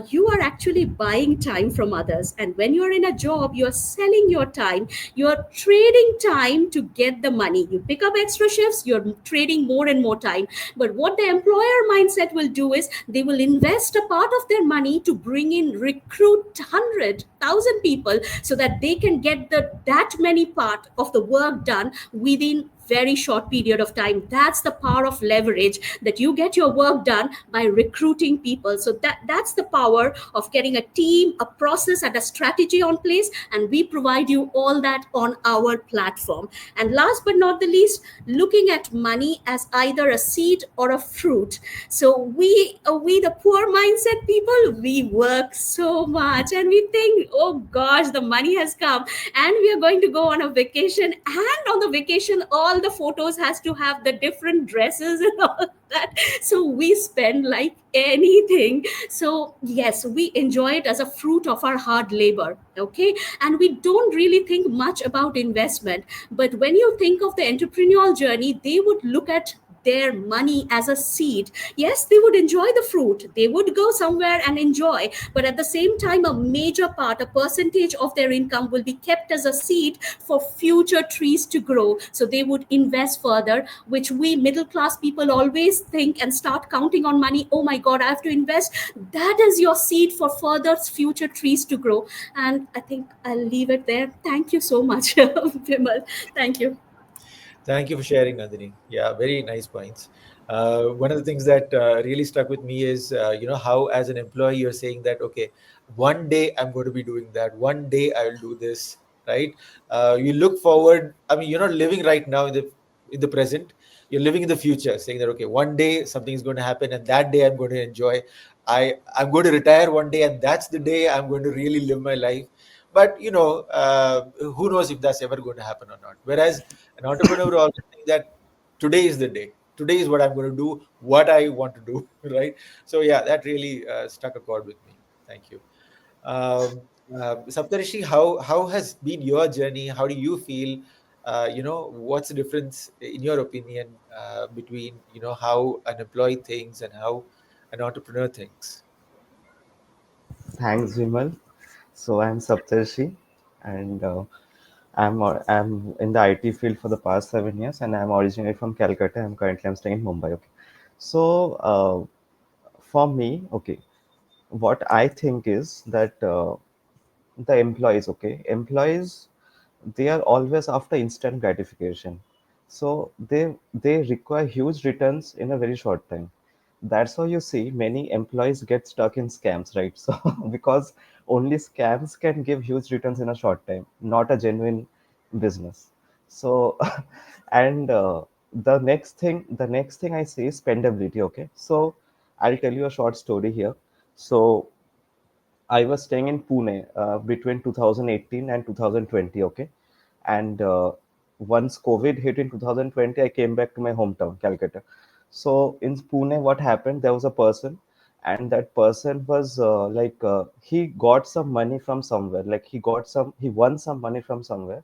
you are actually buying time from others, and when you're in a job, you're selling your time, you're trading time to get the money. You pick up extra shifts, you're trading more and more time. But what the employer mindset will do is they will invest a part of their money to bring in, recruit 100,000 people, so that they can get that many part of the work done within very short period of time. That's the power of leverage, that you get your work done by recruiting people. So that's the power of getting a team, a process, and a strategy on place, and we provide you all that on our platform. And last but not the least, looking at money as either a seed or a fruit. So we the poor mindset people, we work so much and we think, oh gosh, the money has come and we are going to go on a vacation, and on the vacation all the photos has to have the different dresses and all that. So we spend like anything. So yes, we enjoy it as a fruit of our hard labor. Okay, and we don't really think much about investment. But when you think of the entrepreneurial journey, they would look at their money as a seed. Yes, they would enjoy the fruit, they would go somewhere and enjoy, but at the same time, a major part, a percentage of their income will be kept as a seed for future trees to grow. So they would invest further, which we middle class people always think and start counting on money. Oh my God, I have to invest. That is your seed for further future trees to grow. And I think I'll leave it there. Thank you so much, Vimal. Thank you. Thank you for sharing, Nandini. Yeah, very nice points. One of the things that really stuck with me is, how as an employee you're saying that, okay, one day I'm going to be doing that. One day I will do this, right? You look forward. I mean, you're not living right now in the present. You're living in the future, saying that, okay, one day something is going to happen, and that day I'm going to enjoy. I'm going to retire one day, and that's the day I'm going to really live my life. But who knows if that's ever going to happen or not? Whereas an entrepreneur will always think that today is the day. Today is what I'm going to do, what I want to do, right? So yeah, that really struck a chord with me. Thank you. Saptarishi, how has been your journey? How do you feel? What's the difference, in your opinion, between how an employee thinks and how an entrepreneur thinks? Thanks, Vimal. So I'm Saptarshi, and I'm in the IT field for the past 7 years, and I'm originally from Calcutta. I'm staying in Mumbai. Okay, so for me, okay, what I think is that the employees, okay, employees, they are always after instant gratification, so they require huge returns in a very short time. That's why you see many employees get stuck in scams, right? So because only scams can give huge returns in a short time, not a genuine business. So and the next thing I say is spendability. Okay, so I'll tell you a short story here. So I was staying in Pune between 2018 and 2020. Okay, and once COVID hit in 2020, I came back to my hometown, Calcutta. So in Pune, what happened? There was a person, and that person was he got some money from somewhere. Like he won some money from somewhere,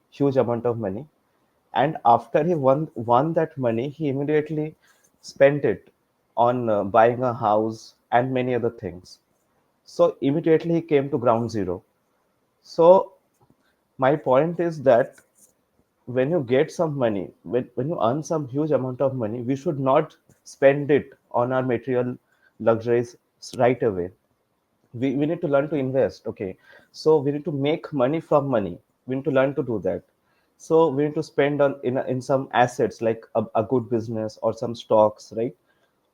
huge amount of money. And after he won that money, he immediately spent it on buying a house and many other things. So immediately he came to ground zero. So my point is that when you get some money, when you earn some huge amount of money, we should not spend it on our material luxuries right away. We need to learn to invest. Okay, so we need to make money from money. We need to learn to do that. So we need to spend on in some assets like a good business or some stocks, right?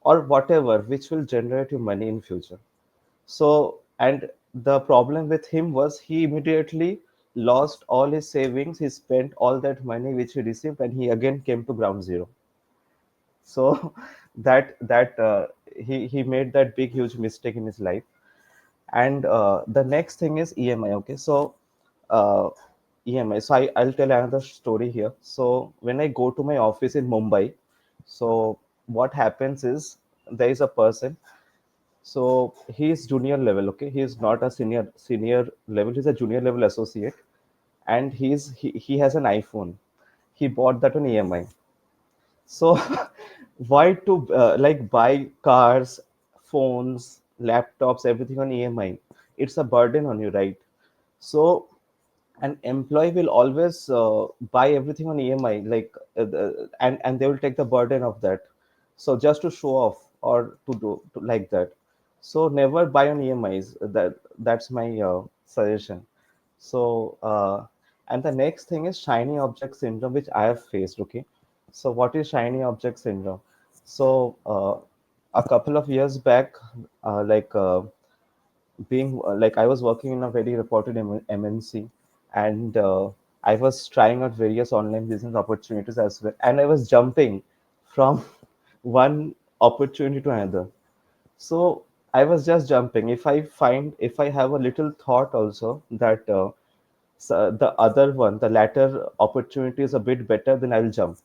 Or whatever which will generate you money in future. So, and the problem with him was he immediately lost all his savings. He spent all that money which he received, and he again came to ground zero. So that he made that big huge mistake in his life. And the next thing is EMI. Okay, so uh, EMI. So I'll tell another story here. So when I go to my office in Mumbai, so what happens is there is a person. So he is junior level. Okay, he is not a senior level. He's a junior level associate, and he has an iPhone. He bought that on EMI. So why to like buy cars, phones, laptops, everything on EMI? It's a burden on you, right? So an employee will always buy everything on EMI, like and they will take the burden of that. So just to show off or like that. So never buy on EMIs. That's my suggestion. So and the next thing is shiny object syndrome, which I have faced. Okay, so what is shiny object syndrome? So a couple of years back, like being like I was working in a very reported MNC, and I was trying out various online business opportunities as well, and I was jumping from one opportunity to another. So I was just jumping. If I have a little thought also that so the other one, the latter opportunity is a bit better, then I'll jump.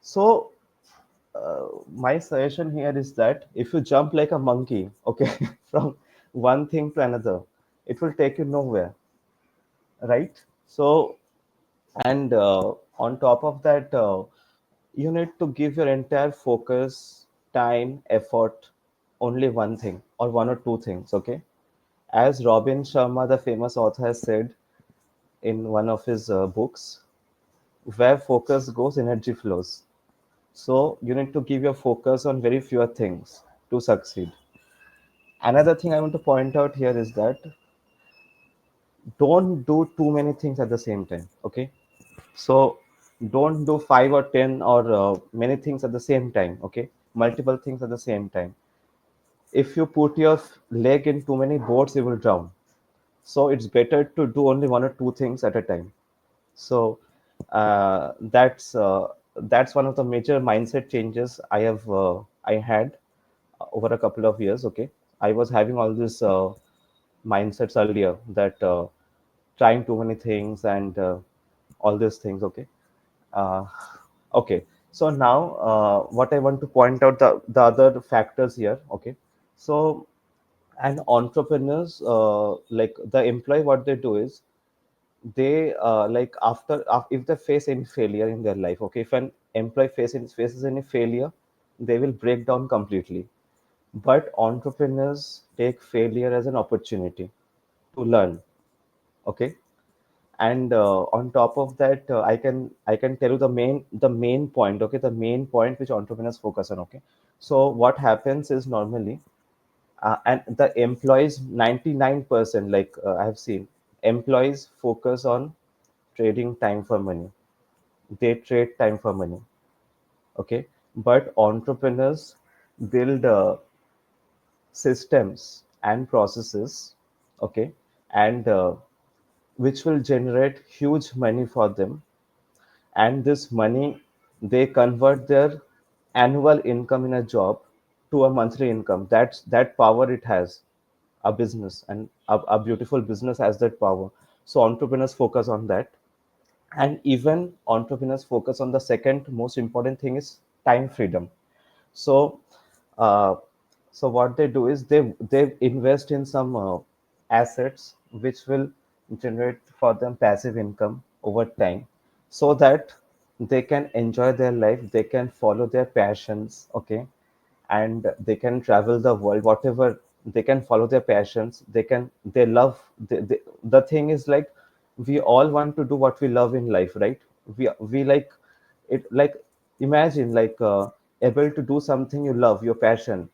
So my suggestion here is that if you jump like a monkey, okay, from one thing to another, it will take you nowhere, right? So, and on top of that, you need to give your entire focus, time, effort, only one thing or one or two things, okay? As Robin Sharma, the famous author, has said in one of his books, where focus goes, energy flows. So you need to give your focus on very few things to succeed. Another thing I want to point out here is that don't do too many things at the same time. Okay, so don't do 5 or 10 or many things at the same time. Okay, multiple things at the same time. If you put your leg in too many boats, you will drown. So it's better to do only one or two things at a time. So that's one of the major mindset changes I had over a couple of years. Okay, I was having all these mindsets earlier that trying too many things and all these things. Okay, uh, okay. So now what I want to point out the other factors here. Okay, so and entrepreneurs like the employee, what they do is they like if they face any failure in their life, okay, if an employee faces any failure, they will break down completely. But entrepreneurs take failure as an opportunity to learn, okay. And on top of that, I can tell you the main point, okay, the main point which entrepreneurs focus on, okay. So what happens is normally and the employees 99%, like I have seen employees focus on trading time for money. They trade time for money, okay. But entrepreneurs build systems and processes, okay, and which will generate huge money for them. And this money, they convert their annual income in a job to a monthly income. That power it has. A business, and a beautiful business has that power. So entrepreneurs focus on that. And even entrepreneurs focus on the second most important thing is time freedom. So uh, so what they do is they invest in some assets which will generate for them passive income over time, so that they can enjoy their life, they can follow their passions, okay, and they can travel the world, whatever. They can follow their passions, they love the thing is like, we all want to do what we love in life, right? We like it, like imagine like able to do something you love, your passion,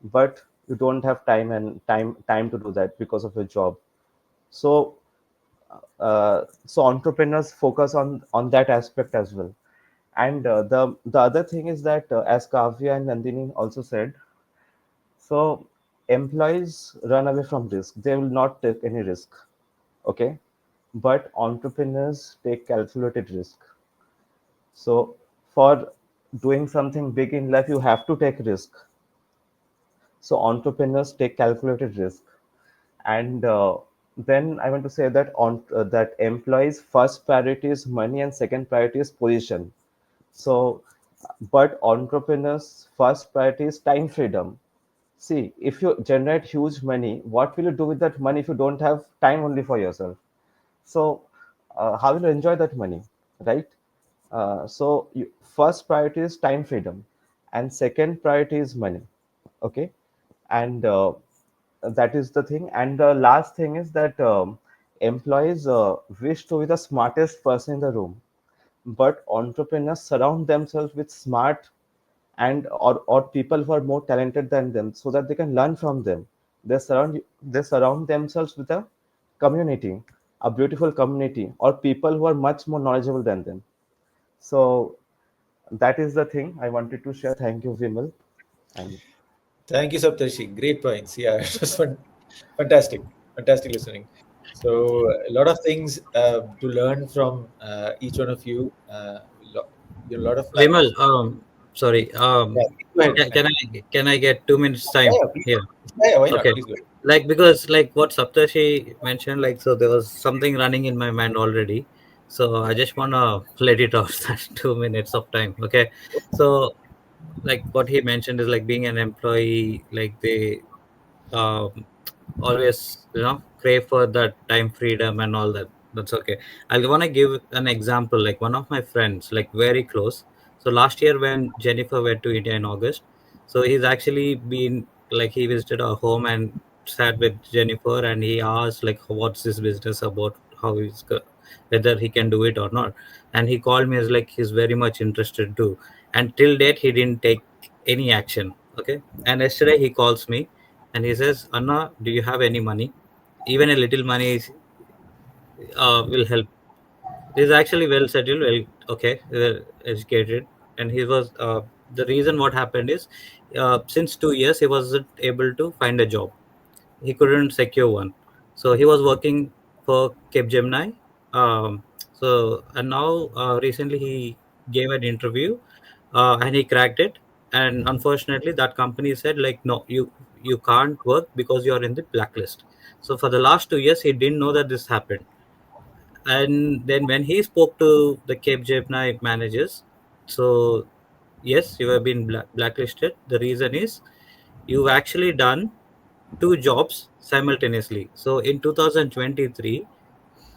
but you don't have time to do that because of your job. So so entrepreneurs focus on that aspect as well. And the other thing is that as Kavya and Nandini also said, so employees run away from risk. They will not take any risk. Okay. But entrepreneurs take calculated risk. So for doing something big in life, you have to take risk. So entrepreneurs take calculated risk. And then I want to say that that employees' first priority is money and second priority is position. So, but entrepreneurs' first priority is time freedom. See, if you generate huge money, what will you do with that money if you don't have time only for yourself? So, how will you enjoy that money, right? First priority is time freedom, and second priority is money. Okay, and that is the thing. And the last thing is that employees wish to be the smartest person in the room, but entrepreneurs surround themselves with smart and or people who are more talented than them so that they can learn from them. They surround themselves with a community, a beautiful community, or people who are much more knowledgeable than them. So that is the thing I wanted to share. Thank you, Vimal. And Thank you, Saptarshi. Great points. Yeah, it was fantastic, fantastic listening. So a lot of things to learn from each one of you. A lot of Vimal, values. sorry. Yeah, go ahead. Can I get 2 minutes Yeah, time yeah, please. here? Yeah, why not? Okay. Please go ahead. Like, because like what Saptashi mentioned, like, so there was something running in my mind already. So I just wanna let it off that 2 minutes of time. Okay. So like what he mentioned is like being an employee, like they um always crave for that time freedom and all that. That's okay. I want to give an example, like one of my friends, like very close. So last year when Jennifer went to India in August, so he's actually been like, he visited our home and sat with Jennifer, and he asked like what's this business about, how whether he can do it or not. And he called me as like he's very much interested too, and till date he didn't take any action. Okay. And yesterday he calls me and he says, Anna, do you have any money? Even a little money will help. He's actually well settled, well, okay, educated. And he was, the reason what happened is, since 2 years, he wasn't able to find a job. He couldn't secure one. So he was working for Capgemini. And now recently he gave an interview and he cracked it. And unfortunately, that company said like, no, you can't work because you are in the blacklist. So for the last 2 years, he didn't know that this happened. And then when he spoke to the Capgemini managers, so yes, you have been blacklisted. The reason is you've actually done two jobs simultaneously. So in 2023,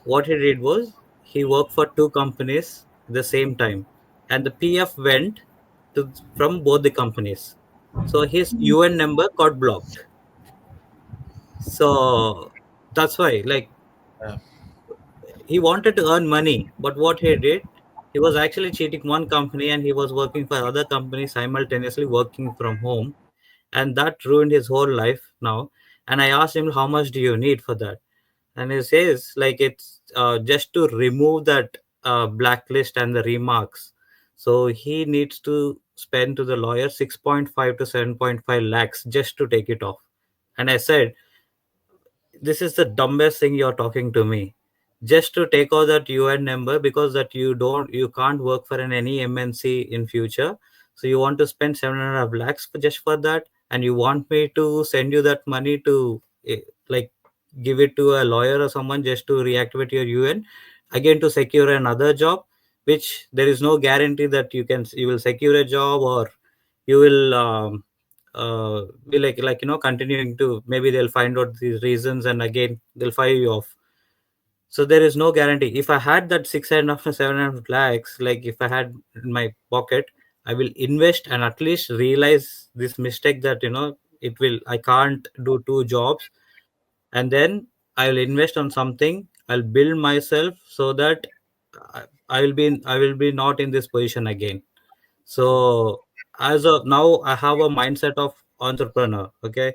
what he did was he worked for two companies at the same time, and the PF went to from both the companies. So his UN number got blocked. So that's why, like, Yeah. he wanted to earn money, but what he did, he was actually cheating one company and he was working for other company simultaneously, working from home, and that ruined his whole life now. And I asked him, how much do you need for that? And he says like it's just to remove that blacklist and the remarks. So he needs to spend to the lawyer 6.5 to 7.5 lakhs just to take it off. And I said, this is the dumbest thing you're talking to me, just to take out that UN number, because that you can't work for any MNC in future. So you want to spend 7.5 lakhs just for that, and you want me to send you that money to like give it to a lawyer or someone just to reactivate your UN again to secure another job, which there is no guarantee that you will secure a job, or you will be like continuing to, maybe they'll find out these reasons and again they'll fire you off. So there is no guarantee. If I had that 6.5 to 7.5 lakhs, like if I had in my pocket, I will invest and at least realize this mistake, that I can't do two jobs. And then I'll invest on something, I'll build myself so that I will be not in this position again. So as of now, I have a mindset of entrepreneur. Okay,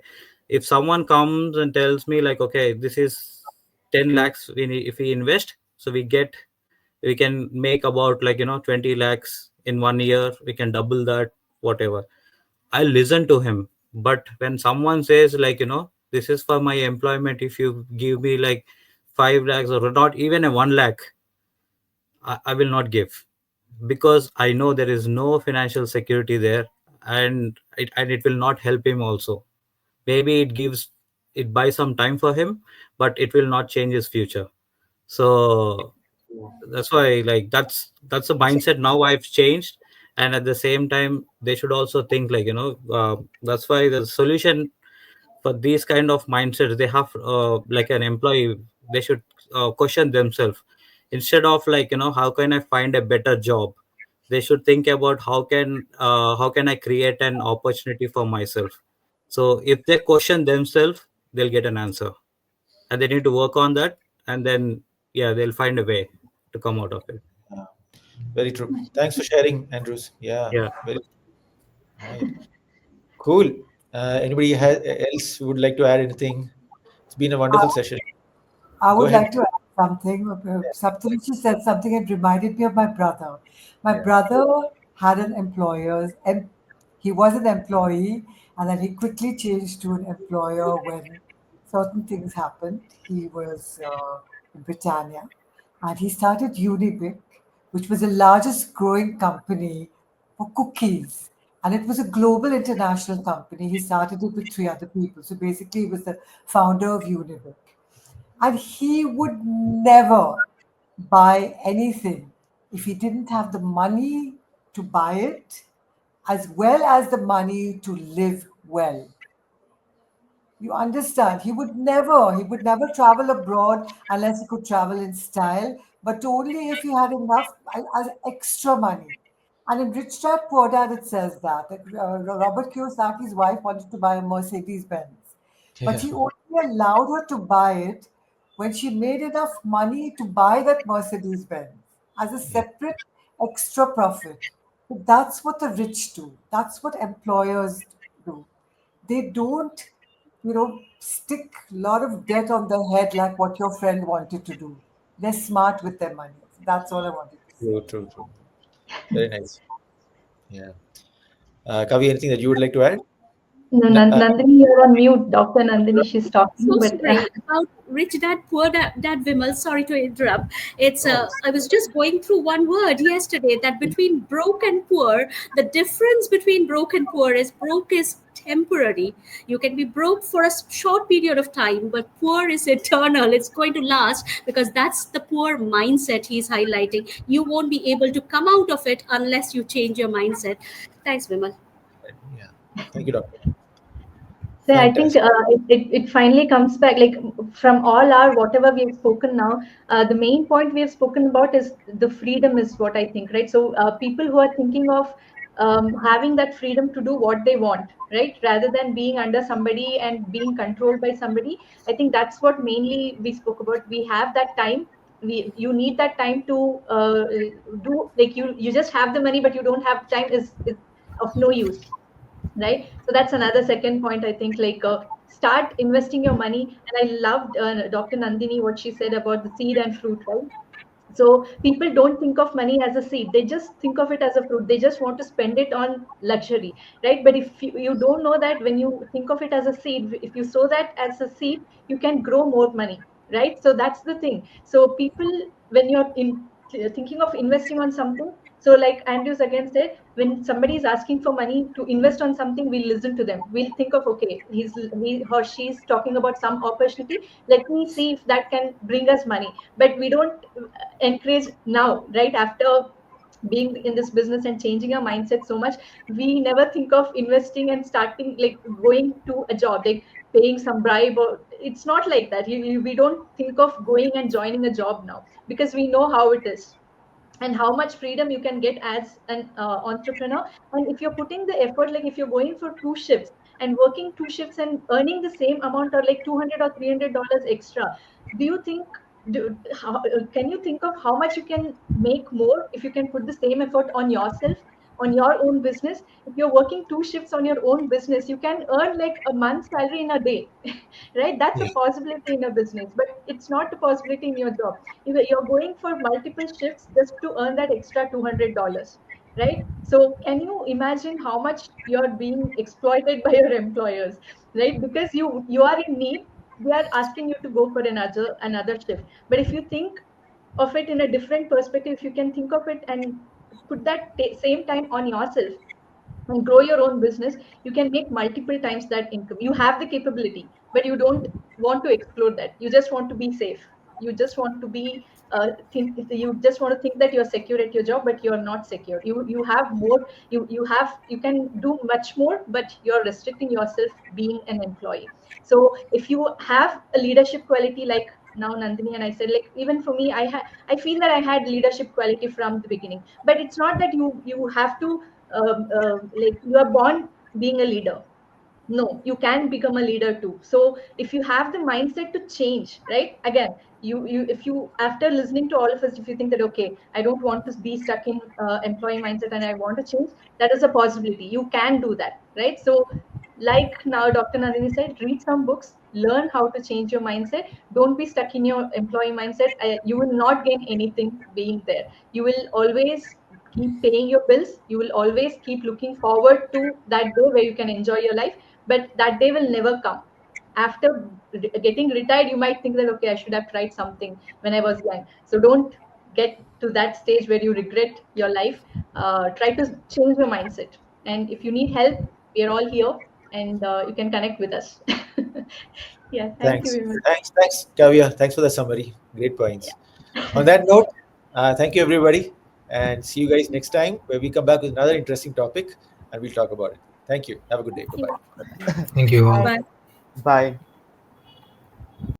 if someone comes and tells me like, okay, this is 10 lakhs, if we invest, so we can make about 20 lakhs in 1 year, we can double that, whatever, I listen to him. But when someone says like, this is for my employment, if you give me like 5 lakhs or not even a 1 lakh, I will not give, because I know there is no financial security there, and it will not help him also. Maybe it buys some time for him, but it will not change his future. So that's why, like, that's the mindset now I've changed. And at the same time, they should also think, like, that's why the solution for these kind of mindsets, they have, like, an employee, they should question themselves. Instead of, like, how can I find a better job, they should think about how can I create an opportunity for myself. So if they question themselves, they'll get an answer, and they need to work on that, and then, yeah, they'll find a way to come out of it. Very true. Thanks for sharing, Andrews. Yeah, Yeah. very right. Cool. Anybody else would like to add anything? It's been a wonderful session. I Go would ahead. like to add something. Saptarishi said something. It reminded me of my brother. My Yeah. brother had an employer, and he was an employee, and then he quickly changed to an employer when certain things happened. He was in Britannia, and he started Unibic, which was the largest growing company for cookies. And it was a global international company. He started it with three other people. So basically, he was the founder of Unibic. And he would never buy anything if he didn't have the money to buy it, as well as the money to live well. You understand? He would never travel abroad unless he could travel in style, but only if he had enough as extra money. And in Rich Dad Poor Dad, it says that Robert Kiyosaki's wife wanted to buy a Mercedes Benz, but Yeah. he only allowed her to buy it when she made enough money to buy that Mercedes Benz as a Yeah. separate extra profit. So that's what the rich do. That's what employers do. They don't, stick a lot of debt on their head like what your friend wanted to do. They're smart with their money. That's all I wanted to say. True, true, true. Very nice. Yeah. Kavi, anything that you would like to add? No, Uh, Nandini, you're on mute. Dr. Nandini, she's talking, So but sorry about Rich Dad Poor Dad, Vimal. Sorry to interrupt. It's oh, I was just going through one word yesterday, that between broke and poor, the difference between broke and poor is broke is temporary. You can be broke for a short period of time, but poor is eternal. It's going to last, because that's the poor mindset he's highlighting. You won't be able to come out of it unless you change your mindset. Thanks, Vimal. yeah. Thank you, doctor. so I think Fantastic. it finally comes back, like, from all our whatever we've spoken now, the main point we have spoken about is the freedom is what I think, right? So people who are thinking of having that freedom to do what they want, right, rather than being under somebody and being controlled by somebody, I think that's what mainly we spoke about. We have that time. You need that time to do, like, you just have the money but you don't have time is of no use, right? So that's another second point, I think, like, start investing your money. And I loved Dr. Nandini, what she said about the seed and fruit, right? So people don't think of money as a seed, they just think of it as a fruit. They just want to spend it on luxury, right? But if you don't know that when you think of it as a seed, if you sow that as a seed, you can grow more money, right? So that's the thing. So people, when you're thinking of investing on something, so like Andrews again said, when somebody is asking for money to invest on something, we'll listen to them. We'll think of, okay, he or she's talking about some opportunity, let me see if that can bring us money. But we don't encourage now, right? After being in this business and changing our mindset so much, we never think of investing and starting, like, going to a job, like paying some bribe, or it's not like that. We don't think of going and joining a job now, because we know how it is and how much freedom you can get as an entrepreneur. And if you're putting the effort, like if you're going for 2 shifts and working 2 shifts and earning the same amount, or like 200 or $300 extra, do you think, can you think of how much you can make more if you can put the same effort on yourself, on your own business? If you're working 2 shifts on your own business, you can earn like a month's salary in a day, right? That's a Yeah. possibility in a business, but it's not a possibility in your job. You're going for multiple shifts just to earn that extra $200, right? So can you imagine how much you're being exploited by your employers, right? Because you are in need, they are asking you to go for another shift. But if you think of it in a different perspective, if you can think of it and put that same time on yourself, and grow your own business, you can make multiple times that income. You have the capability, but you don't want to explore that. You just want to be safe. You just want to be you just want to think that you're secure at your job, but you're not secure. You have more. You can do much more, but you're restricting yourself being an employee. So if you have a leadership quality, like now Nandini and I said, like even for me, I feel that I had leadership quality from the beginning. But it's not that you have to like you are born being a leader. No, you can become a leader too. So if you have the mindset to change, right? Again, you if you, after listening to all of us, if you think that okay, I don't want to be stuck in employee mindset and I want to change, that is a possibility. You can do that, right? So like now Dr. Nandini said, read some books, learn how to change your mindset. Don't be stuck in your employee mindset. You will not gain anything being there. You will always keep paying your bills. You will always keep looking forward to that day where you can enjoy your life, but that day will never come. After getting retired, you might think that okay, I should have tried something when I was young. So don't get to that stage where you regret your life. Try to change your mindset, and if you need help, we are all here, and you can connect with us. Yeah, thank you Thanks. very much. Thanks, Kavya. Thanks for the summary. Great points. Yeah. On that note, thank you, everybody. And see you guys next time where we come back with another interesting topic and we'll talk about it. Thank you. Have a good day. Thank Bye-bye. you. Thank you all. Bye. Bye.